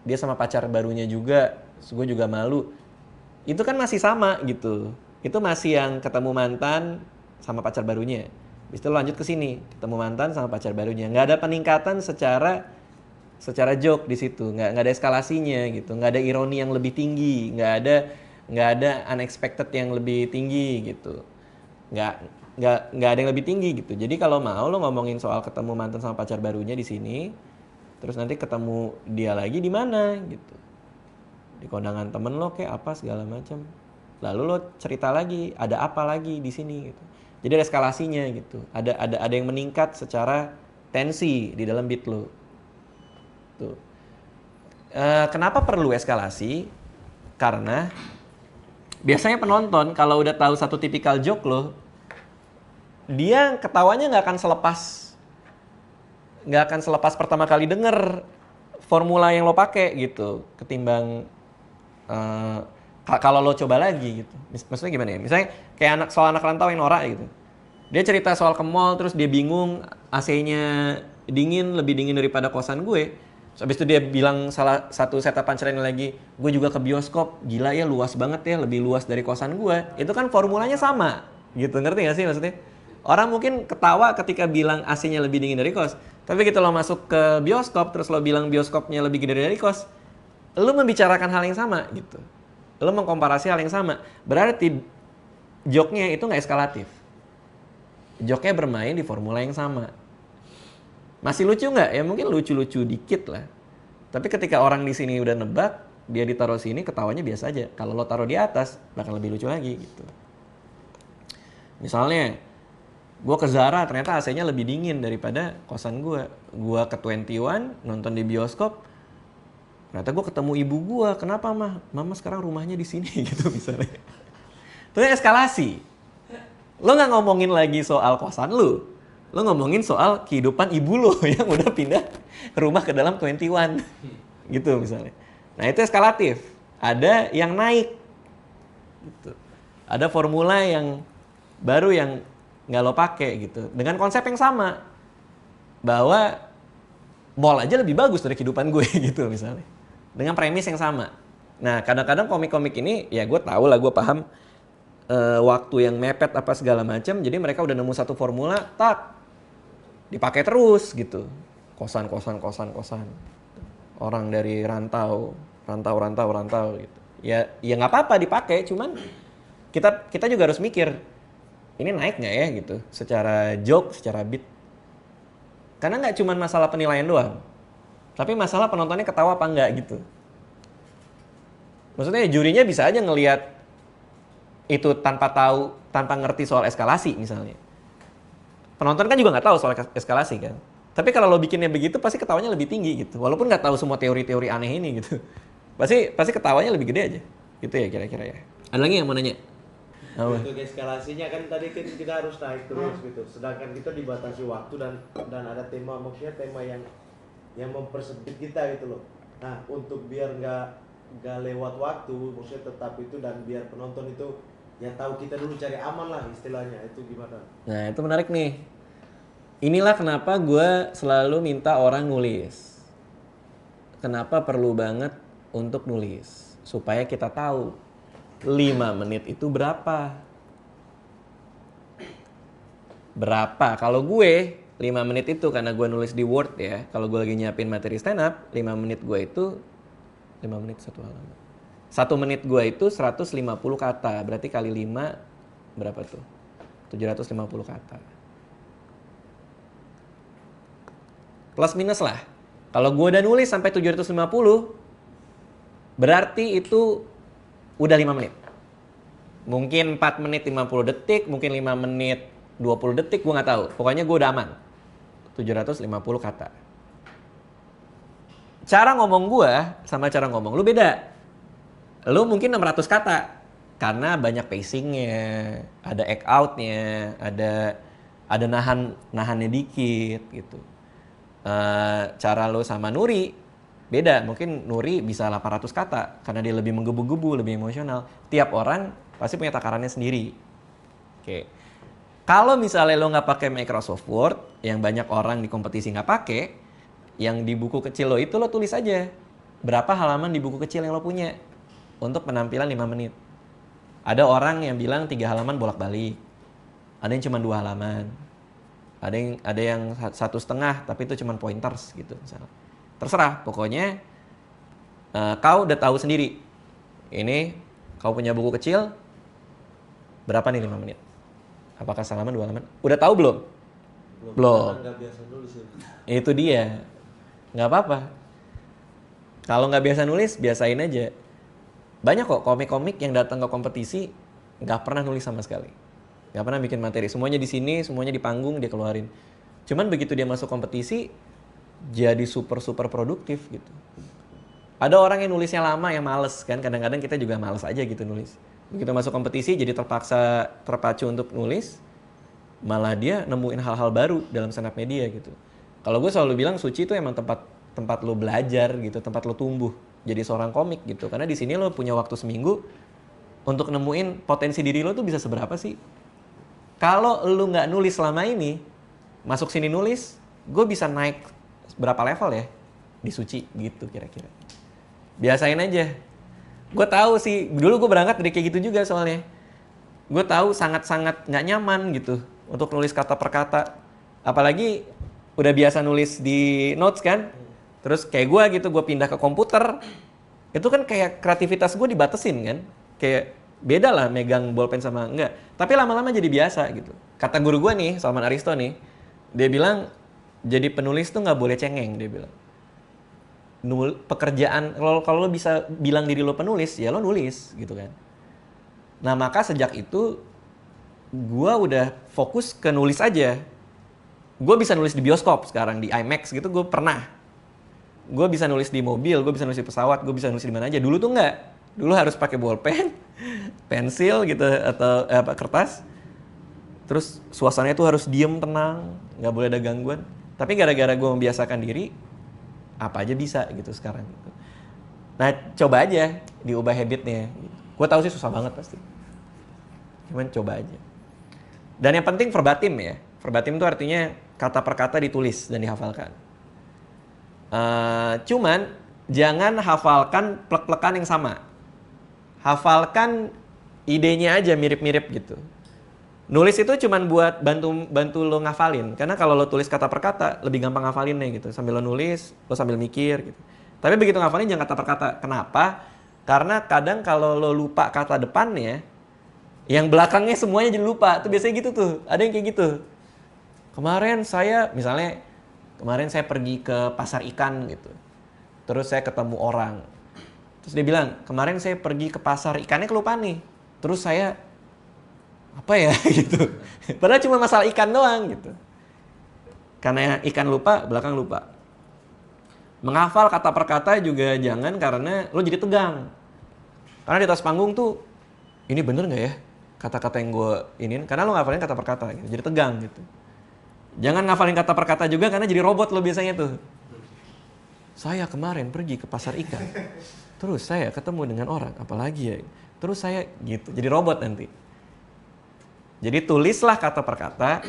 Dia sama pacar barunya juga. Gue juga malu. Itu kan masih sama gitu. Itu masih yang ketemu mantan sama pacar barunya. Habis itu lanjut ke sini, ketemu mantan sama pacar barunya. Nggak ada peningkatan secara joke di situ, nggak ada eskalasinya gitu, nggak ada ironi yang lebih tinggi, nggak ada unexpected yang lebih tinggi gitu, nggak ada yang lebih tinggi gitu. Jadi kalau mau lo ngomongin soal ketemu mantan sama pacar barunya di sini, terus nanti ketemu dia lagi di mana gitu, di kondangan temen lo kayak apa segala macam. Lalu lo cerita lagi, ada apa lagi di sini gitu. Jadi ada eskalasinya gitu. Ada yang meningkat secara tensi di dalam beat lo. Tuh. Kenapa perlu eskalasi? Karena biasanya penonton kalau udah tahu satu tipikal joke lo, dia ketawanya nggak akan selepas pertama kali denger formula yang lo pakai gitu, ketimbang kalau lo coba lagi gitu. Maksudnya gimana ya? Misalnya kayak soal anak rantau yang norak gitu. Dia cerita soal ke mall terus dia bingung AC-nya lebih dingin daripada kosan gue. Terus habis itu dia bilang salah satu setup punchline lagi, gue juga ke bioskop, gila ya luas banget ya, lebih luas dari kosan gue. Itu kan formulanya sama gitu, ngerti gak sih maksudnya? Orang mungkin ketawa ketika bilang AC-nya lebih dingin dari kos. Tapi gitu lo masuk ke bioskop terus lo bilang bioskopnya lebih gede dari kos, lo membicarakan hal yang sama gitu. Lo mengkomparasi hal yang sama. Berarti joke-nya itu nggak eskalatif. Joke-nya bermain di formula yang sama. Masih lucu nggak? Ya mungkin lucu-lucu dikit lah. Tapi ketika orang di sini udah nebak, dia ditaruh sini ketawanya biasa aja. Kalau lo taruh di atas, bakal lebih lucu lagi gitu. Misalnya, gue ke Zara ternyata AC-nya lebih dingin daripada kosan gue. Gue ke 21 nonton di bioskop. Ternyata gue ketemu ibu gue, kenapa mah? Mama sekarang rumahnya di sini gitu misalnya. Itu eskalasi. Lo nggak ngomongin lagi soal kosan lo ngomongin soal kehidupan ibu lo yang udah pindah ke rumah ke dalam 21 gitu misalnya. Nah itu eskalatif. Ada yang naik, gitu. Ada formula yang baru yang nggak lo pakai gitu. Dengan konsep yang sama, bahwa mall aja lebih bagus dari kehidupan gue gitu misalnya. Dengan premis yang sama. Nah kadang-kadang komik-komik ini ya gue tahu lah, gue paham waktu yang mepet apa segala macam. Jadi mereka udah nemu satu formula, dipakai terus gitu. Kosan. Orang dari rantau gitu. Ya nggak apa-apa dipakai, cuman kita juga harus mikir ini naik nggak ya gitu, secara joke, secara beat. Karena nggak cuma masalah penilaian doang. Tapi masalah penontonnya ketawa apa enggak gitu. Maksudnya jurinya bisa aja ngelihat itu tanpa ngerti soal eskalasi misalnya. Penonton kan juga nggak tahu soal eskalasi kan. Tapi kalau lo bikinnya begitu pasti ketawanya lebih tinggi gitu. Walaupun nggak tahu semua teori-teori aneh ini gitu. Pasti ketawanya lebih gede aja. Gitu ya kira-kira ya. Ada lagi yang mau nanya? Untuk eskalasinya kan tadi kan kita harus naik terus gitu. Sedangkan kita dibatasi waktu dan ada tema, maksudnya tema yang mempersempit kita gitu loh. Nah untuk biar nggak nggak lewat waktu, maksudnya tetap itu, dan biar penonton itu yang tahu kita dulu cari aman lah istilahnya, itu gimana? Nah itu menarik nih. Inilah kenapa gue selalu minta orang nulis. Kenapa perlu banget untuk nulis? Supaya kita tahu 5 menit itu berapa. Berapa? Kalau gue 5 menit itu karena gue nulis di Word ya. Kalau gue lagi nyiapin materi stand up, 5 menit gue itu 5 menit satu halaman. 1 menit gue itu 150 kata. Berarti kali 5 berapa tuh? 750 kata. Plus minus lah. Kalau gue udah nulis sampai 750, berarti itu udah 5 menit. Mungkin 4 menit 50 detik, mungkin 5 menit 20 detik, gue nggak tahu. Pokoknya gue udah aman. 750 kata. Cara ngomong gue sama cara ngomong lu beda. Lu mungkin 600 kata. Karena banyak pacingnya, ada act outnya, ada nahannya dikit gitu. Cara lo sama Nuri beda, mungkin Nuri bisa 800 kata karena dia lebih menggebu-gebu, lebih emosional. Tiap orang pasti punya takarannya sendiri. Oke. Kalau misalnya lo nggak pakai Microsoft Word, yang banyak orang di kompetisi nggak pakai, yang di buku kecil lo itu lo tulis aja berapa halaman di buku kecil yang lo punya untuk penampilan 5 menit. Ada orang yang bilang 3 halaman bolak-balik, ada yang cuma 2 halaman. Ada yang 1,5 tapi itu cuma pointers gitu misalnya. Terserah, pokoknya kau udah tahu sendiri. Ini kau punya buku kecil, berapa nih 5 menit? Apakah halaman 2 halaman? Udah tahu belum? Belum. Nggak biasa nulis ya. Itu dia. Nggak apa-apa. Kalau nggak biasa nulis, biasain aja. Banyak kok komik-komik yang datang ke kompetisi nggak pernah nulis sama sekali. Nggak pernah bikin materi. Semuanya di sini, semuanya di panggung dia keluarin. Cuman begitu dia masuk kompetisi, jadi super produktif gitu. Ada orang yang nulisnya lama yang males kan. Kadang-kadang kita juga males aja gitu nulis. Begitu masuk kompetisi jadi terpacu untuk nulis, malah dia nemuin hal-hal baru dalam stand up media gitu. Kalau gue selalu bilang Suci itu emang tempat lo belajar gitu, tempat lo tumbuh jadi seorang komik gitu. Karena di sini lo punya waktu seminggu untuk nemuin potensi diri lo tuh bisa seberapa sih. Kalau lu nggak nulis selama ini, masuk sini nulis, gue bisa naik berapa level ya di Suci gitu kira-kira. Biasain aja. Gue tahu sih, dulu gue berangkat dari kayak gitu juga soalnya. Gue tahu sangat-sangat nggak nyaman gitu untuk nulis kata per kata. Apalagi udah biasa nulis di notes kan. Terus kayak gue gitu, gue pindah ke komputer. Itu kan kayak kreativitas gue dibatesin kan. Kayak beda lah megang bolpen sama enggak. Tapi lama-lama jadi biasa gitu. Kata guru gue nih, Salman Aristo nih, dia bilang jadi penulis tuh nggak boleh cengeng, dia bilang. Pekerjaan, kalau lo bisa bilang diri lo penulis, ya lo nulis gitu kan. Nah maka sejak itu gue udah fokus ke nulis aja. Gue bisa nulis di bioskop sekarang, di IMAX gitu gue pernah. Gue bisa nulis di mobil, gue bisa nulis di pesawat, gue bisa nulis di mana aja. Dulu tuh nggak. Dulu harus pakai bolpen, pensil gitu atau kertas. Terus suasananya tuh harus diem, tenang, nggak boleh ada gangguan. Tapi gara-gara gue membiasakan diri, apa aja bisa gitu sekarang. Nah coba aja diubah habitnya. Gue tahu sih susah banget pasti. Cuman coba aja. Dan yang penting verbatim ya. Verbatim itu artinya kata per kata ditulis dan dihafalkan. Cuman jangan hafalkan plek-plekan yang sama. Hafalkan idenya aja mirip-mirip gitu. Nulis itu cuman buat bantu lo ngafalin. Karena kalau lo tulis kata per kata lebih gampang ngafalinnya gitu. Sambil lo nulis, lo sambil mikir gitu. Tapi begitu ngafalin jangan kata per kata. Kenapa? Karena kadang kalau lo lupa kata depannya, yang belakangnya semuanya jadi lupa. Tuh biasanya gitu tuh. Ada yang kayak gitu. Kemarin saya pergi ke pasar ikan gitu. Terus saya ketemu orang. Terus dia bilang, kemarin saya pergi ke pasar ikannya kelupaan nih. Terus saya apa ya gitu. Padahal cuma masalah ikan doang gitu. Karena ikan lupa, belakang lupa. Menghafal kata per kata juga jangan karena lo jadi tegang. Karena di atas panggung tuh, ini bener nggak ya kata-kata yang gue iniin? Karena lo ngafalin kata per kata gitu, jadi tegang gitu. Jangan ngafalin kata per kata juga karena jadi robot lo biasanya tuh. Saya kemarin pergi ke pasar ikan. Terus saya ketemu dengan orang, apalagi ya. Terus saya gitu, jadi robot nanti. Jadi tulislah kata per kata,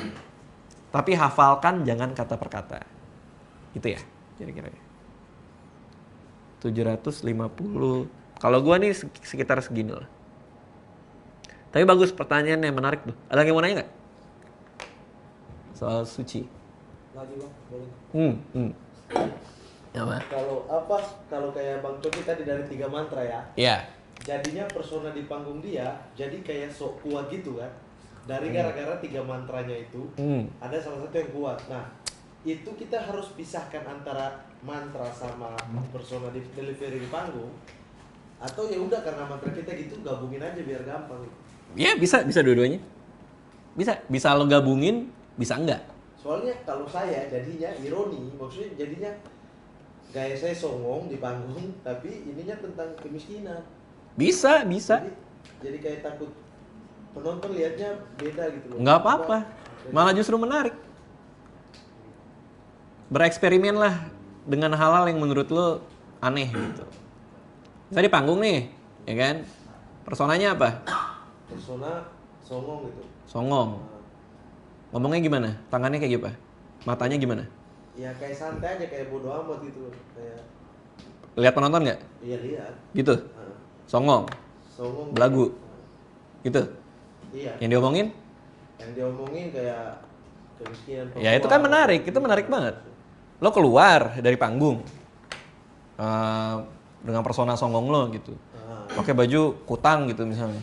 tapi hafalkan jangan kata per kata. Gitu ya, kira-kira. 750. Kalau gua nih sekitar segini lah. Tapi bagus pertanyaannya, menarik tuh. Ada yang mau nanya nggak? Soal suci. Lagi bang, boleh. Apa? Kalau kayak Bang Coki tadi dari 3 mantra ya. Iya. Jadinya persona di panggung dia jadi kayak sok kuat gitu kan. Dari gara-gara 3 mantranya itu ada salah satu yang kuat. Nah, itu kita harus pisahkan antara mantra sama persona di delivery di panggung. Atau ya udah karena mantra kita gitu gabungin aja biar gampang. Ya bisa dua-duanya. Bisa lo gabungin, bisa enggak. Soalnya kalau saya jadinya ironi, maksudnya jadinya gaya saya songong di panggung, tapi ininya tentang kemiskinan. Bisa. Jadi kayak takut penonton lihatnya beda gitu loh. Nggak apa-apa. Malah justru menarik. Bereksperimen lah dengan hal-hal yang menurut lo aneh gitu. Misalnya di panggung nih, ya kan? Personanya apa? Persona songong gitu. Songong. Ngomongnya gimana? Tangannya kayak gimana? Matanya gimana? Ya kayak santai aja, kayak bodo amat gitu loh. Kayak Lihat penonton nggak? iya lihat. Gitu. Songong. Songong. Belagu. Gitu. Iya. Yang diomongin? Yang diomongin kayak kemiskinan. Ya itu kan menarik. Itu menarik banget. Lo keluar dari panggung dengan persona songong lo gitu. Pakai baju kutang gitu misalnya.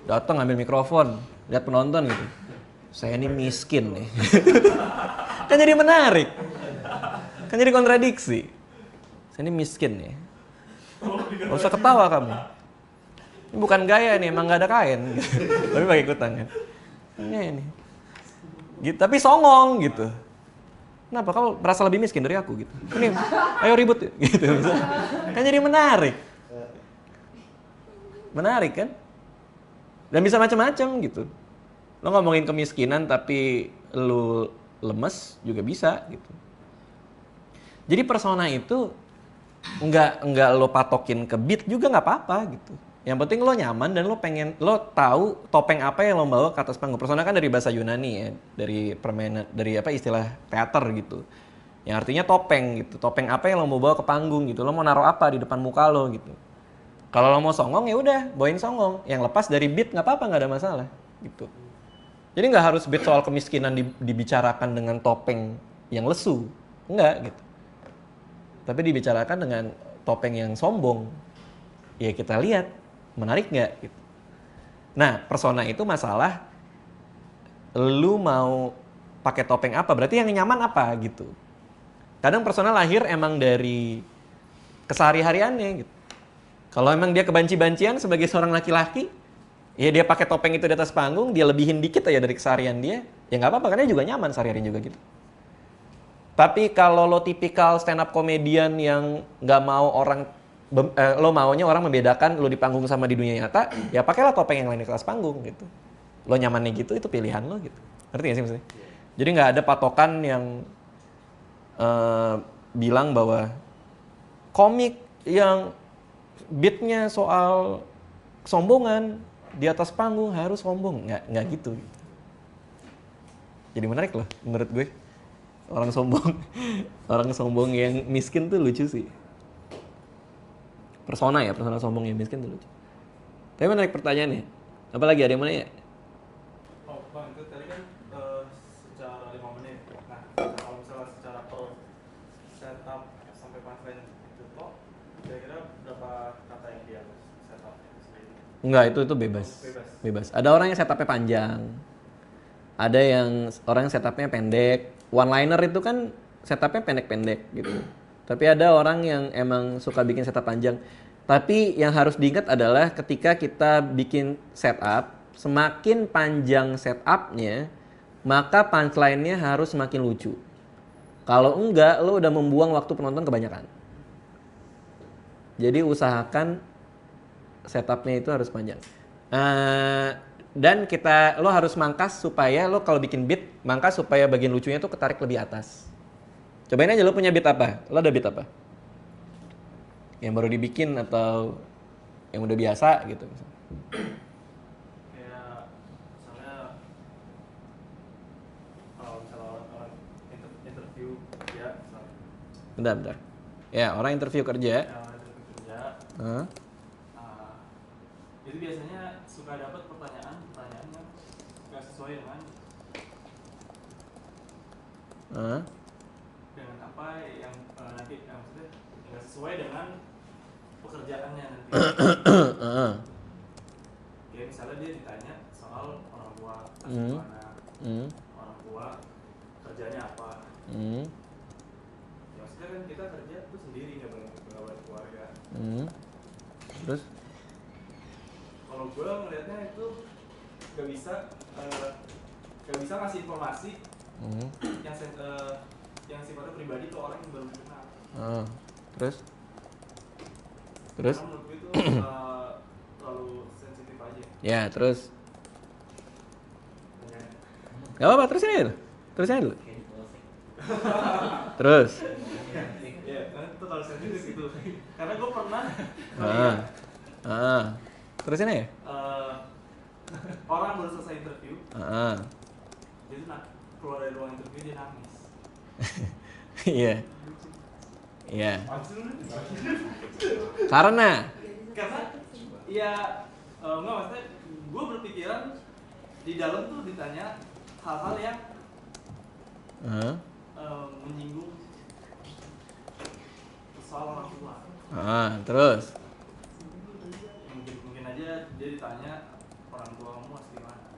Datang ngambil mikrofon, lihat penonton gitu. Saya ini miskin nih. Kan jadi menarik. Kan jadi kontradiksi. Saya ini miskin nih. Gak usah ketawa kamu. Ini bukan gaya nih, emang gak ada kain. Gitu. Tapi pakai kutang kan. Ini. Gitu, tapi songong gitu. Kenapa kamu merasa lebih miskin dari aku gitu? Ini, ayo ribut gitu. Kan jadi menarik. Menarik kan? Dan bisa macam-macam gitu. Lo ngomongin kemiskinan tapi lo lemes juga bisa gitu. Jadi persona itu nggak lo patokin ke beat juga nggak apa-apa gitu. Yang penting lo nyaman dan lo tahu topeng apa yang lo bawa ke atas panggung. Persona kan dari bahasa Yunani ya, dari permainan, dari apa istilah teater gitu. Yang artinya topeng gitu. Topeng apa yang lo mau bawa ke panggung gitu. Lo mau naruh apa di depan muka lo gitu. Kalau lo mau songong ya udah bawain songong. Yang lepas dari beat nggak apa-apa, nggak ada masalah gitu. Jadi nggak harus beat soal kemiskinan dibicarakan dengan topeng yang lesu, enggak gitu. Tapi dibicarakan dengan topeng yang sombong. Ya kita lihat menarik nggak gitu. Nah persona itu masalah lu mau pakai topeng apa, berarti yang nyaman apa gitu. Kadang persona lahir emang dari kesehari-hariannya gitu. Kalau emang dia kebanci-bancian sebagai seorang laki-laki, ya dia pakai topeng itu di atas panggung, dia lebihin dikit aja dari keseharian dia, ya nggak apa-apa, karena dia juga nyaman sehari-hari juga gitu. Tapi kalau lo tipikal stand up comedian yang nggak mau orang, lo maunya orang membedakan lo di panggung sama di dunia nyata, ya pakailah topeng yang lain di atas panggung gitu. Lo nyamannya gitu, itu pilihan lo gitu. Ngerti gak sih maksudnya? Jadi nggak ada patokan yang bilang bahwa komik yang beatnya soal kesombongan di atas panggung harus sombong, nggak gitu. Jadi menarik loh menurut gue. Orang sombong yang miskin tuh lucu sih. Persona sombong yang miskin tuh lucu. Tapi menarik pertanyaannya. Apalagi ada yang mana ya? Oh bang, itu tadi kan secara 5 menit. Nah kalau misalnya secara per setup sampai punchline itu toh kira-kira berapa kata yang dia harus setup sendiri? Enggak, itu bebas. Ada orang yang setupnya panjang. Ada yang orang yang setupnya pendek. One liner itu kan setupnya pendek-pendek gitu. Tapi ada orang yang emang suka bikin setup panjang. Tapi yang harus diingat adalah ketika kita bikin setup, semakin panjang setupnya, maka punchline-nya harus semakin lucu. Kalau enggak, lo udah membuang waktu penonton kebanyakan. Jadi usahakan setupnya itu harus panjang. Dan lo harus mangkas supaya lo kalau bikin beat, mangkas supaya bagian lucunya tuh ketarik lebih atas. Cobain aja lo punya beat apa? Lo ada beat apa? Yang baru dibikin atau yang udah biasa gitu. Kayak misalnya kalau misalnya orang interview kerja, misalnya Bentar. Ya, orang interview kerja. orang interview kerja, Hah? itu biasanya suka dapat pertanyaan yang nggak sesuai Hah? dengan apa yang nanti maksudnya nggak sesuai dengan pekerjaannya nanti. Heeh. Kayak misalnya dia ditanya soal orang tua Hmm. mana, Hmm. orang tua kerjanya apa. Hmm. Ya maksudnya kan kita kerja tuh sendiri, nggak boleh keluarga. Hmm. Terus? Kalau gue ngelihatnya itu nggak bisa ngasih informasi Hmm. yang sifatnya pribadi ke orang yang baru dikenal. Terus? Karena menurut gue itu terlalu sensitif aja. Ya, terus? Ya. Gak apa-apa, terusin aja dulu. Terus? Ya, karena itu terlalu sensitif gitu. Karena gue pernah Terusin aja? orang baru selesai interview, dia tuh keluar dari ruang interview dia nangis. Iya. Iya. Karena Ya enggak, maksudnya gue berpikiran di dalam tuh ditanya hal-hal yang menyinggung soal orang tua. Terus? Mungkin aja dia ditanya orang tua kamu asli mana,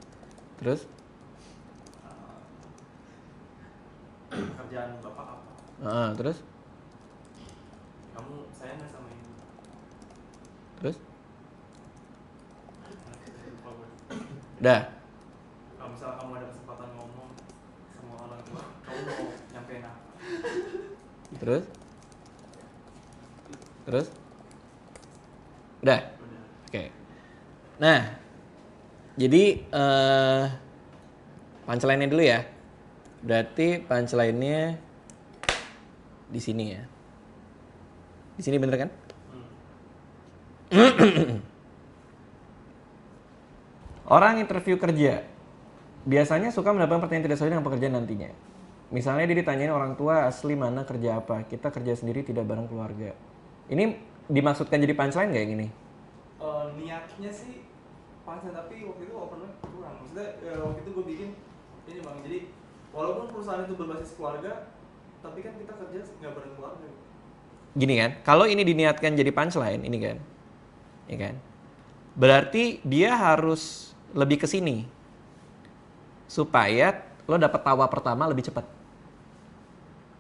Terus? kerjaan bapak apa, Terus? kamu sayang nggak sama ibu. Terus? Udah? Kalau misalnya kamu ada kesempatan ngomong sama orang tua, kamu mau nyampein apa? Terus? Terus? Udah? Udah. Oke. Nah, jadi punchline-nya dulu ya. Berarti punchline-nya di sini ya. Di sini bener kan? Orang interview kerja biasanya suka mendapatkan pertanyaan tidak sesuai dengan pekerjaan nantinya. Misalnya dia ditanyain orang tua asli mana kerja apa, kita kerja sendiri tidak bareng keluarga. Ini dimaksudkan jadi punchline nggak yang ini? Niatnya sih punchline, tapi waktu itu opennya kurang. Maksudnya waktu itu gue bikin ini bang, jadi walaupun perusahaan itu berbasis keluarga, tapi kan kita kerja nggak bareng keluarga. Gini kan, kalau ini diniatkan jadi punchline, ini kan, ya kan, berarti dia harus lebih ke sini supaya lo dapet tawa pertama lebih cepat.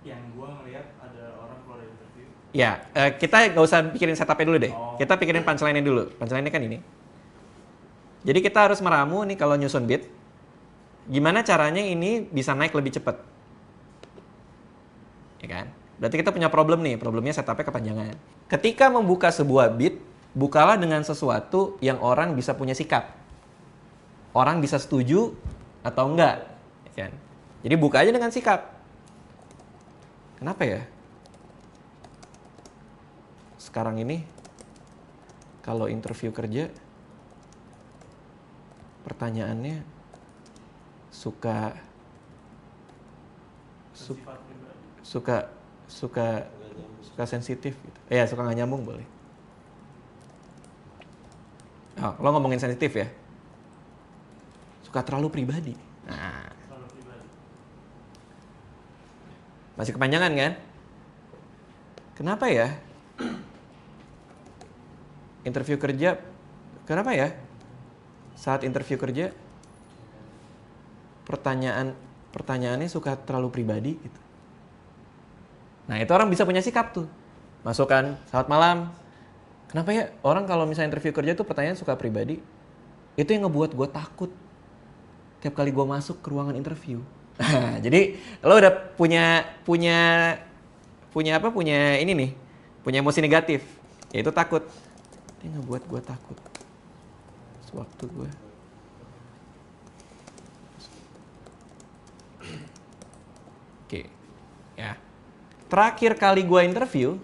Yang gue ngeliat ada orang keluar dari interview. Ya, kita nggak usah pikirin setupnya dulu deh. Oh. Kita pikirin punchline-nya dulu. Punchline-nya kan ini. Jadi kita harus meramu nih kalau nyusun beat. Gimana caranya ini bisa naik lebih cepat. Ya kan? Berarti kita punya problem nih. Problemnya setupnya kepanjangan. Ketika membuka sebuah beat, bukalah dengan sesuatu yang orang bisa punya sikap. Orang bisa setuju atau enggak. Ya kan? Jadi buka aja dengan sikap. Kenapa ya? Sekarang ini kalau interview kerja pertanyaannya suka sensitif gitu. Ya, suka nggak nyambung boleh. Oh, lo ngomongin sensitif ya? Suka terlalu pribadi. Nah, Terlalu pribadi. masih kepanjangan kan? Kenapa ya? Interview kerja, kenapa ya? Saat interview kerja, pertanyaannya suka terlalu pribadi gitu. Nah, itu orang bisa punya sikap tuh. Masukkan, selamat malam. Kenapa ya orang kalau misalnya interview kerja tuh pertanyaan suka pribadi? Itu yang ngebuat gue takut tiap kali gue masuk ke ruangan interview. Jadi lo udah punya ini nih, punya emosi negatif, yaitu takut. Dia ngebuat gue takut. Sewaktu gue Oke, ya. Terakhir kali gue interview,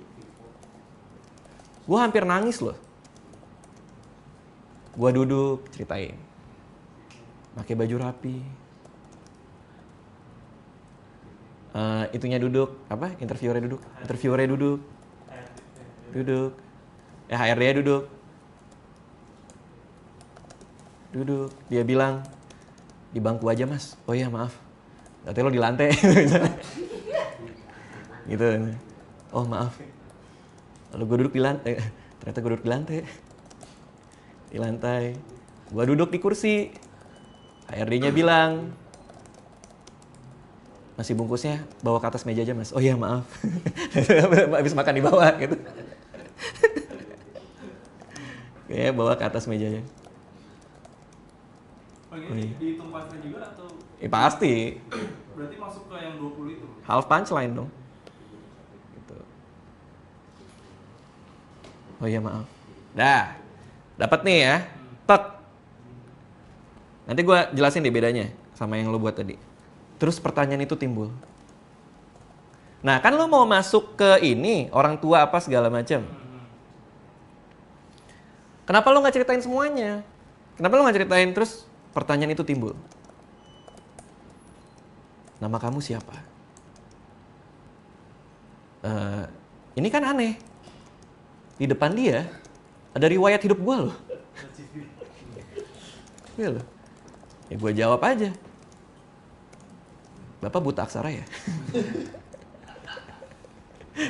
Gue hampir nangis loh. Gue duduk, ceritain. Pakai baju rapi. Itunya duduk, interviewernya duduk. Duduk. HRD-nya duduk. Dia bilang, di bangku aja mas. Oh iya maaf. Berarti lo di lantai. Gitu. Oh maaf. Lalu gue duduk di lantai. Ternyata gue duduk di lantai. Di lantai. Gue duduk di kursi. HRD-nya bilang, masih bungkusnya bawa ke atas meja aja mas. Oh iya maaf. Habis makan di bawah gitu. Kayak bawa ke atas mejanya. Ini dihitung punchline juga atau? Pasti. Berarti masuk ke yang 20 itu? Half punchline dong. Gitu. Oh iya maaf. Dah. Dapat nih ya. Tek. Nanti gue jelasin deh bedanya sama yang lo buat tadi. Terus pertanyaan itu timbul. Nah kan lo mau masuk ke ini, orang tua apa segala macam. Kenapa lo nggak ceritain semuanya? Kenapa lo nggak ceritain terus pertanyaan itu timbul? Nama kamu siapa? Ini kan aneh. Di depan dia ada riwayat hidup gue loh. Iya loh. Ya gue jawab aja. Bapak buta aksara ya?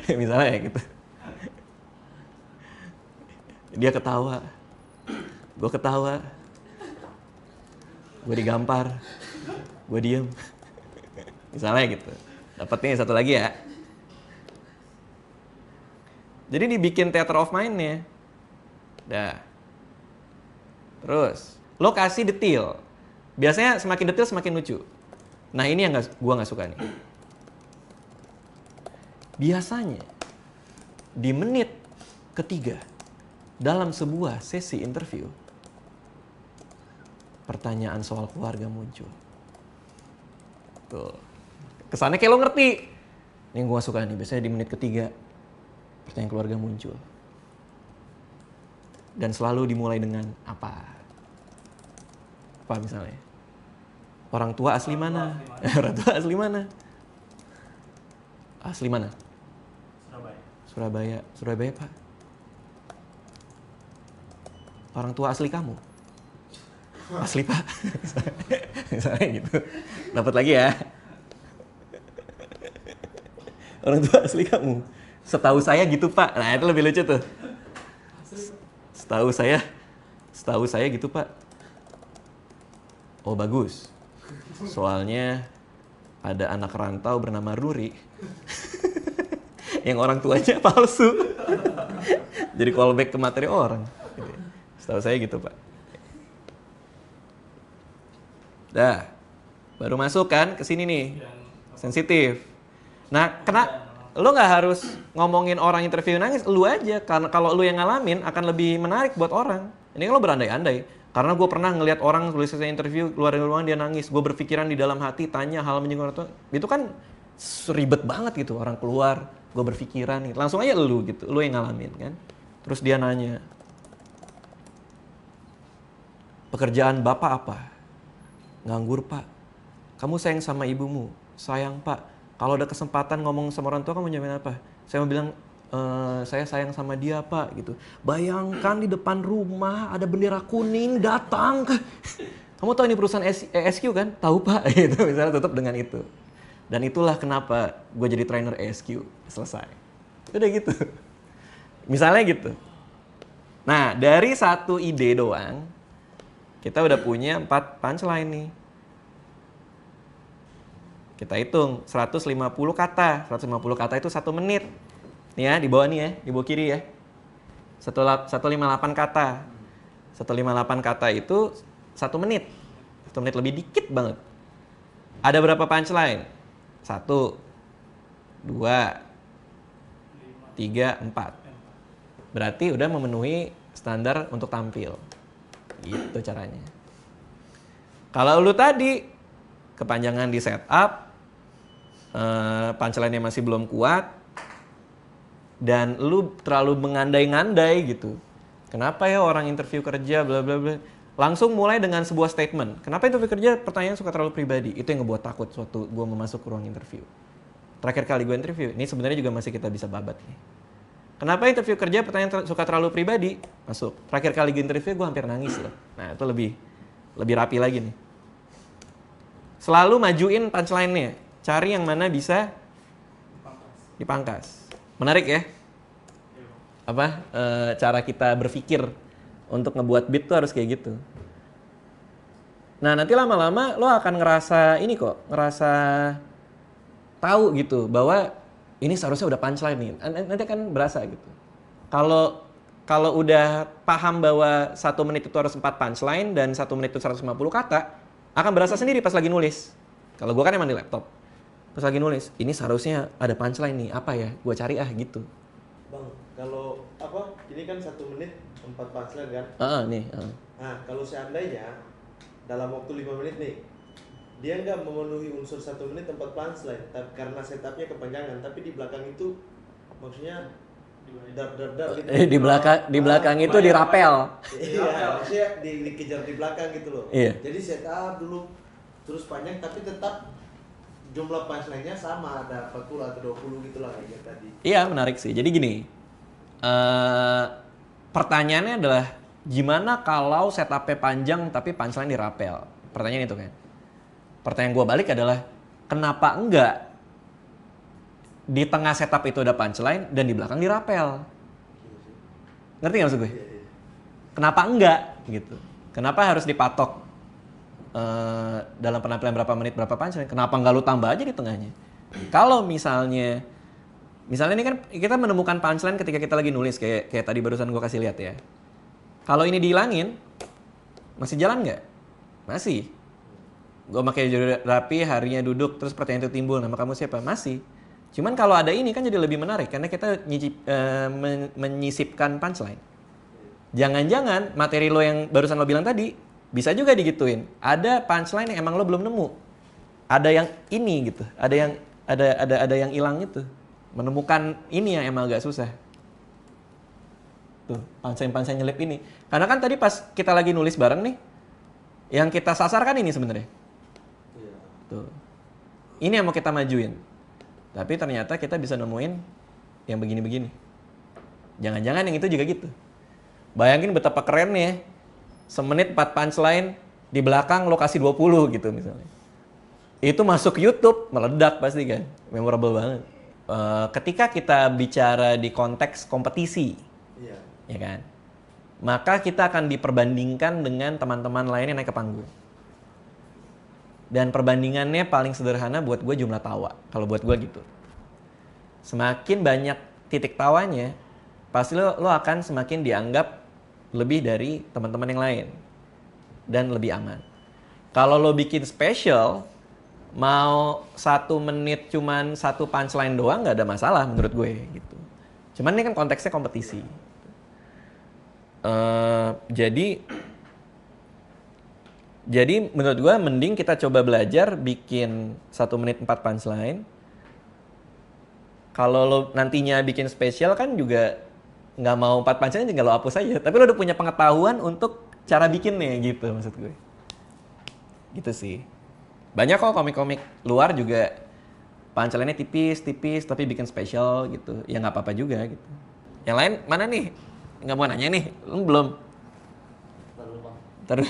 Misalnya ya gitu. Dia ketawa. Gue ketawa. Gue digampar. Gue diem. Misalnya gitu. Dapat nih satu lagi ya. Jadi dibikin theater of mind-nya. Dah. Terus, lo kasih detail. Biasanya semakin detail semakin lucu. Nah ini yang gue gak suka nih. Biasanya di menit ketiga dalam sebuah sesi interview, pertanyaan soal keluarga muncul. Tuh. Kesannya kayak lo ngerti. Ini yang gue suka nih, biasanya di menit ketiga pertanyaan keluarga muncul. Dan selalu dimulai dengan apa? Apa misalnya? Orang tua asli mana? Orang tua asli mana? Asli mana? Surabaya. Surabaya, Pak. Orang tua asli kamu? Asli, Pak. Misalnya gitu. Dapat lagi ya. Orang tua asli kamu? Setahu saya gitu, Pak. Nah, itu lebih lucu tuh. Setahu saya gitu, Pak. Oh, bagus. Soalnya ada anak rantau bernama Ruri yang orang tuanya palsu. Jadi callback ke materi orang. Setahu saya gitu, Pak. Dah. Baru masuk kan ke sini nih. Sensitif. Nah, lo nggak harus ngomongin orang interview nangis, lu aja. Karena kalau lu yang ngalamin akan lebih menarik buat orang. Ini kan lo berandai-andai. Karena gue pernah ngelihat orang sebelum selesai interview keluar dari ruangan dia nangis. Gue berpikiran di dalam hati tanya hal menyinggung orang tua. Itu kan ribet banget gitu. Orang keluar, gue berpikiran nih. Langsung aja lu gitu, lu yang ngalamin kan. Terus dia nanya, pekerjaan bapak apa? Nganggur, Pak. Kamu sayang sama ibumu? Sayang, Pak. Kalau ada kesempatan ngomong sama orang tua, kamu jawabin apa? Saya mau bilang, saya sayang sama dia, Pak, gitu. Bayangkan di depan rumah ada bendera kuning datang. Kamu tahu ini perusahaan ESQ kan? Tahu, Pak. Gitu. Misalnya tutup dengan itu. Dan itulah kenapa gue jadi trainer ESQ. Selesai. Udah gitu. Misalnya gitu. Nah, dari satu ide doang, kita udah punya 4 punchline nih. Kita hitung 150 kata. 150 kata itu 1 menit. Nih ya, di bawah nih ya, di bawah kiri ya. 158 kata. 158 kata itu 1 menit. 1 menit lebih dikit banget. Ada berapa punchline? 1, 2, 3, 4. Berarti udah memenuhi standar untuk tampil. Gitu caranya. Kalau lu tadi kepanjangan di setup, punchline-nya masih belum kuat, dan lu terlalu mengandai-ngandai gitu. Kenapa ya orang interview kerja bla bla bla. Langsung mulai dengan sebuah statement. Kenapa interview kerja pertanyaan suka terlalu pribadi? Itu yang ngebuat takut suatu gue mau masuk ke ruang interview. Terakhir kali gue interview, ini sebenarnya juga masih kita bisa babat nih. Kenapa interview kerja pertanyaan suka terlalu pribadi? Masuk. Terakhir kali gue interview gue hampir nangis loh. Nah itu lebih rapi lagi nih. Selalu majuin punchline-nya. Cari yang mana bisa dipangkas. Menarik ya? Apa? Cara kita berpikir untuk ngebuat beat tuh harus kayak gitu. Nah nanti lama-lama lo akan ngerasa ini kok. Ngerasa tahu gitu bahwa ini seharusnya udah punchline nih. Nanti kan berasa gitu. Kalau udah paham bahwa 1 menit itu harus 4 punchline dan 1 menit itu 150 kata, akan berasa sendiri pas lagi nulis. Kalau gue kan emang di laptop. Pas lagi nulis, ini seharusnya ada punchline nih. Apa ya? Gue cari gitu. Bang, kalau ini kan 1 menit 4 punchline kan? Nih. Nah, kalau seandainya dalam waktu 5 menit nih, dia nggak memenuhi unsur 1 menit 4 punchline, karena setupnya kepanjangan, tapi di belakang itu maksudnya dar gitu. Di belakang itu dirapel. Iya, maksudnya dikejar di belakang gitu loh. Iya. Jadi setup dulu terus panjang, tapi tetap jumlah punchline-nya sama, ada 40 atau 20 gitu lah kayak tadi. Iya, menarik sih. Jadi gini, pertanyaannya adalah gimana kalau setupnya panjang tapi punchline dirapel? Pertanyaan itu kan. Pertanyaan gue balik adalah kenapa enggak di tengah setup itu ada punchline dan di belakang dirapel? Ngerti nggak maksud gue? Kenapa enggak gitu? Kenapa harus dipatok dalam penampilan berapa menit berapa punchline? Kenapa enggak lu tambah aja di tengahnya? Kalau misalnya ini kan kita menemukan punchline ketika kita lagi nulis kayak tadi barusan gue kasih lihat ya. Kalau ini dihilangin, masih jalan nggak? Masih. Gue pakai judul rapi, harinya duduk, terus pertanyaan itu timbul, nama kamu siapa? Masih. Cuman kalau ada ini kan jadi lebih menarik karena kita menyisipkan punchline. Jangan-jangan materi lo yang barusan lo bilang tadi bisa juga digituin. Ada punchline yang emang lo belum nemu. Ada yang ini gitu. Ada yang hilang itu. Menemukan ini yang emang agak susah. Tuh, punchline nyelip ini. Karena kan tadi pas kita lagi nulis bareng nih, yang kita sasar kan ini sebenarnya. Tuh. Ini yang mau kita majuin. Tapi ternyata kita bisa nemuin yang begini-begini. Jangan-jangan yang itu juga gitu. Bayangin betapa kerennya. Semenit 4 punchline, di belakang lokasi 20 gitu misalnya. Itu masuk YouTube, meledak pasti kan. Memorable banget. Ketika kita bicara di konteks kompetisi, ya kan? Maka kita akan diperbandingkan dengan teman-teman lain yang naik ke panggung. Dan perbandingannya paling sederhana buat gue jumlah tawa. Kalau buat gue gitu. Semakin banyak titik tawanya, pasti lo akan semakin dianggap lebih dari teman-teman yang lain. Dan lebih aman. Kalau lo bikin special, mau 1 menit cuman 1 punchline doang gak ada masalah menurut gue gitu. Cuman ini kan konteksnya kompetisi. Jadi menurut gue mending kita coba belajar bikin 1 menit 4 punchline. Kalau lo nantinya bikin spesial kan juga nggak mau 4 punchline tinggal lo hapus aja. Tapi lo udah punya pengetahuan untuk cara bikinnya gitu maksud gue. Gitu sih. Banyak kok komik-komik luar juga punchline-nya tipis tapi bikin spesial gitu. Ya nggak apa-apa juga gitu. Yang lain mana nih? Nggak mau nanya nih, lu belum? Terlalu bang. Terus.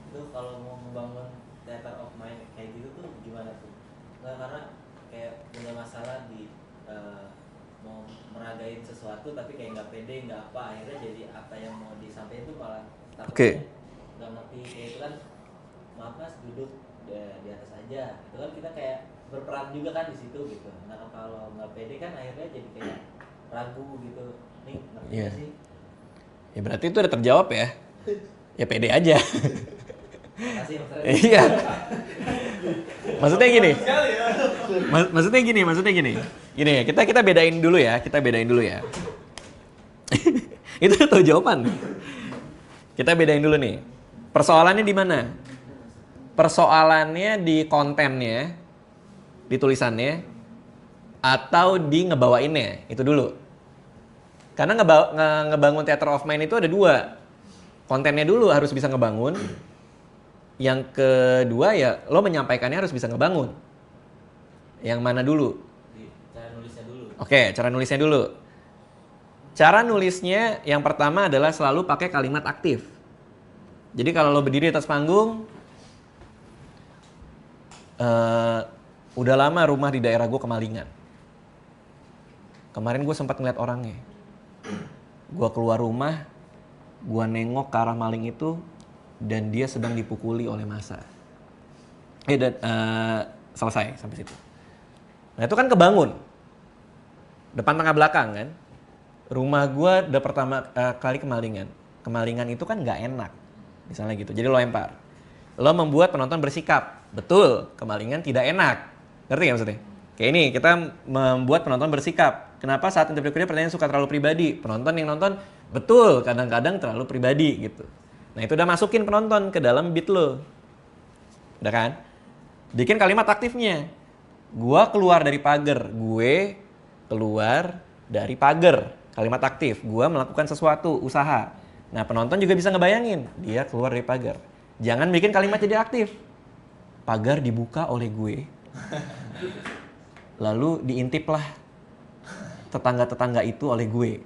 Itu kalau mau membangun theater of mind kayak gitu tuh gimana tuh? Nggak, karena kayak punya masalah di mau meragain sesuatu tapi kayak nggak pede, nggak apa, akhirnya jadi apa yang mau disampaikan tuh malah takutnya nggak ngerti. Kayak itu kan, maaf mas duduk di atas aja. Itu kan kita kayak berperan juga kan di situ gitu. Nah kalau nggak pede kan akhirnya jadi kayak ragu gitu. Nih ngerti nggak sih? Ya berarti itu udah terjawab ya. Ya pede aja. Makasih mas. Iya. Maksudnya gini. Gini ya, kita bedain dulu ya. Itu udah tahu jawaban. Kita bedain dulu nih. Persoalannya di mana? Persoalannya di kontennya, di tulisannya, atau di ngebawainnya. Itu dulu. Karena ngebangun theater of mind itu ada dua. Kontennya dulu harus bisa ngebangun. Yang kedua ya lo menyampaikannya harus bisa ngebangun. Yang mana dulu? Cara nulisnya dulu. Oke, cara nulisnya dulu. Cara nulisnya yang pertama adalah selalu pakai kalimat aktif. Jadi kalau lo berdiri di atas panggung, udah lama rumah di daerah gue kemalingan. Kemarin gue sempat ngeliat orangnya. Gue keluar rumah, gue nengok ke arah maling itu, dan dia sedang dipukuli oleh massa. Selesai sampai situ. Nah itu kan kebangun. Depan tengah belakang kan. Rumah gue udah pertama kali kemalingan. Kemalingan itu kan gak enak. Misalnya gitu. Jadi lo lempar. Lo membuat penonton bersikap. Betul, kemalingan tidak enak. Ngerti gak maksudnya? Kayak ini, kita membuat penonton bersikap. Kenapa saat interview kerja pertanyaan suka terlalu pribadi? Penonton yang nonton, betul, kadang-kadang terlalu pribadi gitu. Nah itu udah masukin penonton ke dalam beat lo. Udah kan? Bikin kalimat aktifnya. Gua keluar dari pagar. Gue keluar dari pagar. Kalimat aktif. Gua melakukan sesuatu, usaha. Nah penonton juga bisa ngebayangin. Dia keluar dari pagar. Jangan bikin kalimat jadi aktif. Pagar dibuka oleh gue. Lalu diintiplah tetangga-tetangga itu oleh gue.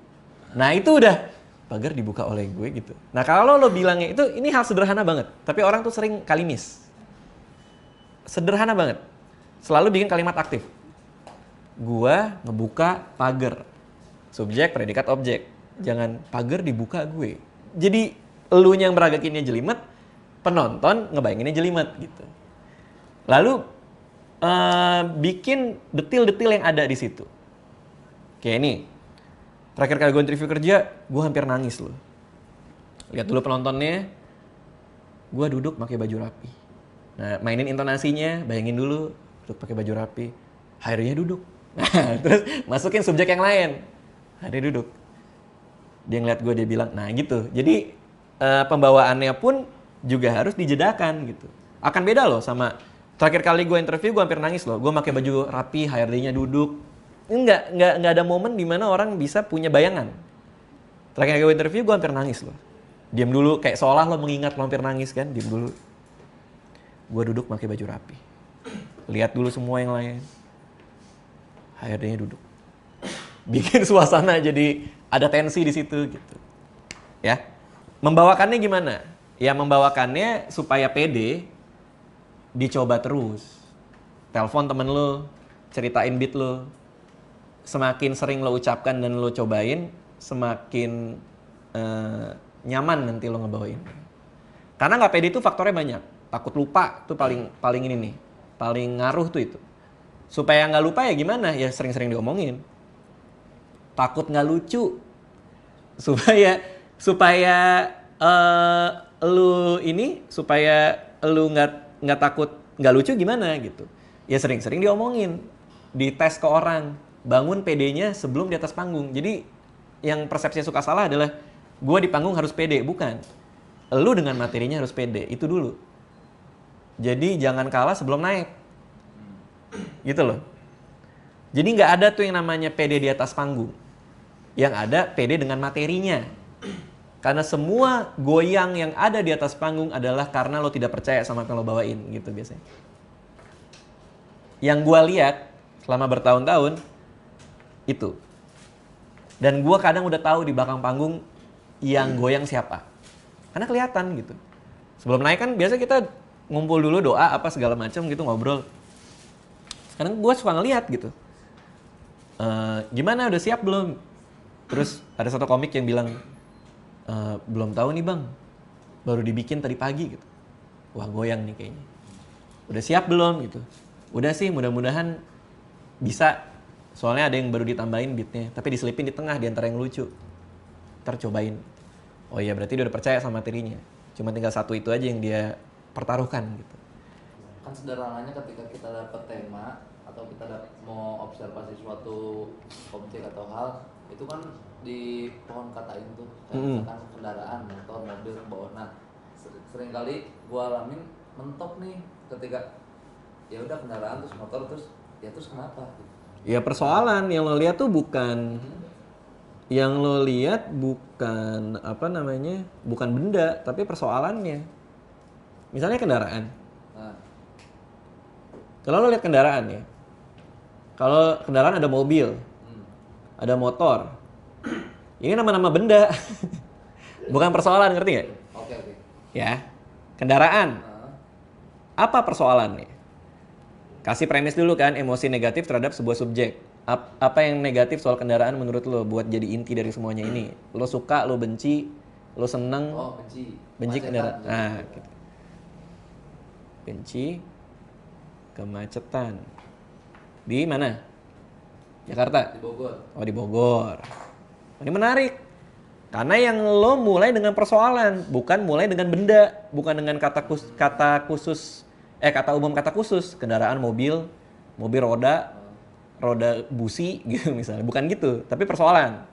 Nah itu udah. Pagar dibuka oleh gue gitu. Nah kalau lo bilangnya itu, ini hal sederhana banget. Tapi orang tuh sering kali miss. Sederhana banget. Selalu bikin kalimat aktif. Gua ngebuka pagar. Subjek, predikat, objek. Jangan pagar dibuka gue. Jadi elunya yang beragakinnya jelimet, penonton ngebayanginnya jelimet gitu. Lalu bikin detil-detil yang ada di situ. Kayak ini. Terakhir kali gue interview kerja, gue hampir nangis loh. Lihat dulu penontonnya, gue duduk pakai baju rapi. Nah, mainin intonasinya, bayangin dulu, duduk pakai baju rapi. Akhirnya duduk. Nah, terus masukin subjek yang lain. Akhirnya duduk. Dia ngeliat gue, dia bilang, nah gitu. Jadi pembawaannya pun juga harus dijedakan gitu. Akan beda loh sama terakhir kali gue interview, gue hampir nangis loh. Gue pakai baju rapi, HRD-nya duduk. Enggak ada momen di mana orang bisa punya bayangan. Terakhir gue interview, gue hampir nangis loh. Diam dulu, kayak seolah lo mengingat lo hampir nangis kan, diam dulu. Gue duduk pakai baju rapi. Lihat dulu semua yang lain. HRD-nya duduk. Bikin suasana jadi ada tensi di situ gitu. Ya. Membawakannya gimana? Ya membawakannya supaya pede, dicoba terus. Telepon temen lo, ceritain beat lo. Semakin sering lo ucapkan dan lo cobain, semakin nyaman nanti lo ngebawain. Karena nggak pede itu faktornya banyak. Takut lupa tuh paling ini nih, paling ngaruh tuh itu. Supaya nggak lupa ya gimana? Ya sering-sering diomongin. Takut nggak lucu. Supaya lu nggak takut nggak lucu gimana gitu. Ya sering-sering diomongin, dites ke orang. Bangun PD-nya sebelum di atas panggung. Jadi yang persepsinya suka salah adalah gue di panggung harus pede. Bukan. Lu dengan materinya harus pede. Itu dulu. Jadi jangan kalah sebelum naik. Gitu loh. Jadi nggak ada tuh yang namanya pede di atas panggung. Yang ada pede dengan materinya. Karena semua goyang yang ada di atas panggung adalah karena lo tidak percaya sama apa yang lo bawain. Gitu biasanya. Yang gue lihat selama bertahun-tahun itu. Dan gue kadang udah tahu di belakang panggung yang goyang siapa. Karena kelihatan gitu. Sebelum naik kan biasa kita ngumpul dulu doa apa segala macam gitu ngobrol. Sekarang gue suka ngeliat gitu. Gimana udah siap belum? Terus ada satu komik yang bilang belum tahu nih bang. Baru dibikin tadi pagi gitu. Wah goyang nih kayaknya. Udah siap belum gitu. Udah sih mudah-mudahan bisa. Soalnya ada yang baru ditambahin beatnya, tapi diselipin di tengah di antara yang lucu. Ntar cobain. Oh iya berarti dia udah percaya sama materinya. Cuma tinggal satu itu aja yang dia pertaruhkan gitu. Kan sederhananya ketika kita dapat tema atau kita mau observasi suatu objek atau hal, itu kan di pohon katain tuh, kayak misalkan kendaraan, motor, mobil ke bawah. Nah, seringkali gua alamin mentok nih ketika ya udah kendaraan terus motor terus ya terus kenapa? Ya persoalan yang lo lihat tuh bukan Yang lo lihat bukan apa namanya, bukan benda, tapi persoalannya. Misalnya kendaraan. Nah, Kalau lo lihat kendaraan ya, kalau kendaraan ada mobil, ada motor, ini nama-nama benda, bukan persoalan, ngerti nggak? oke. Ya, kendaraan. Nah, Apa persoalannya? Kasih premis dulu kan, emosi negatif terhadap sebuah subjek. Apa yang negatif soal kendaraan menurut lo buat jadi inti dari semuanya ini? Lo suka, lo benci, lo seneng, oh benci. benci Macetan, kendaraan. gitu. Nah, gitu. Benci kemacetan. Di mana? Jakarta. Di Bogor. Oh, di Bogor. Ini menarik. Karena yang lo mulai dengan persoalan, bukan mulai dengan benda, bukan dengan kata umum kata khusus, kendaraan mobil roda busi gitu misalnya. Bukan gitu, tapi persoalan.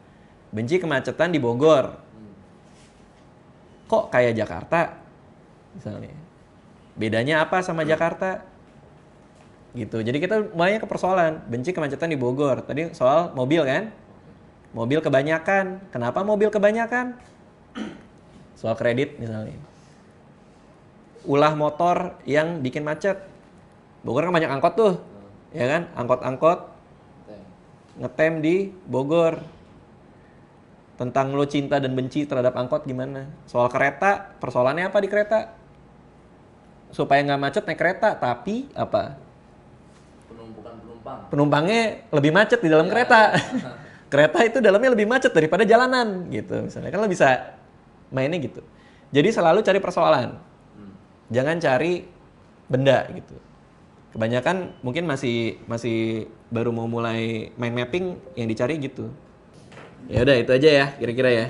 Benci kemacetan di Bogor. Kok kayak Jakarta misalnya. Bedanya apa sama Jakarta? Gitu. Jadi kita mulainya ke persoalan, benci kemacetan di Bogor. Tadi soal mobil kan? Mobil kebanyakan. Kenapa mobil kebanyakan? Soal kredit misalnya. Ulah motor yang bikin macet. Bogor kan banyak angkot tuh. Ya kan? Angkot-angkot Tem. ngetem di Bogor. Tentang lo cinta dan benci terhadap angkot gimana? Soal kereta, persoalannya apa di kereta? Supaya nggak macet naik kereta, tapi apa? Penumpukan penumpang. Penumpangnya lebih macet di dalam Ya, kereta. ya. Kereta itu dalamnya lebih macet daripada jalanan gitu. Misalnya kan lo bisa mainnya gitu. Jadi selalu cari persoalan. Jangan cari benda gitu. Kebanyakan mungkin masih baru mau mulai main mapping yang dicari gitu. Ya udah itu aja ya kira-kira ya.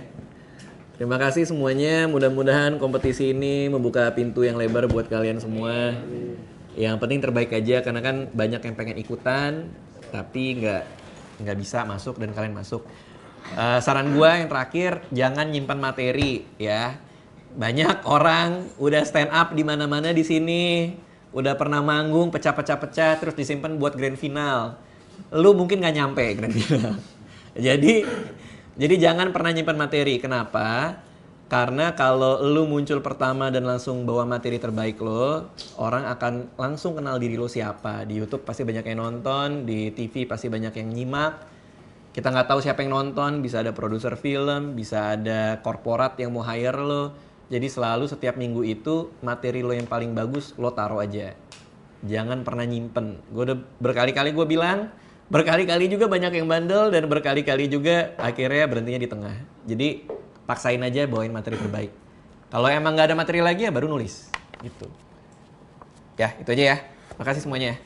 Terima kasih semuanya. Mudah-mudahan kompetisi ini membuka pintu yang lebar buat kalian semua. Yang penting terbaik aja karena kan banyak yang pengen ikutan tapi nggak bisa masuk dan kalian masuk. Saran gua yang terakhir jangan nyimpan materi ya. Banyak orang udah stand up di mana-mana di sini, udah pernah manggung pecah-pecah terus disimpan buat grand final. Lu mungkin nggak nyampe grand final. Jadi jangan pernah nyimpan materi. Kenapa? Karena kalau lu muncul pertama dan langsung bawa materi terbaik lo, orang akan langsung kenal diri lo siapa. Di YouTube pasti banyak yang nonton, di TV pasti banyak yang nyimak. Kita nggak tahu siapa yang nonton, bisa ada produser film, bisa ada korporat yang mau hire lo. Jadi selalu setiap minggu itu materi lo yang paling bagus lo taruh aja. Jangan pernah nyimpen. Gue udah berkali-kali gue bilang, berkali-kali juga banyak yang bandel dan berkali-kali juga akhirnya berhentinya di tengah. Jadi paksain aja bawain materi terbaik. Kalau emang nggak ada materi lagi ya baru nulis gitu. Ya itu aja ya. Makasih semuanya ya.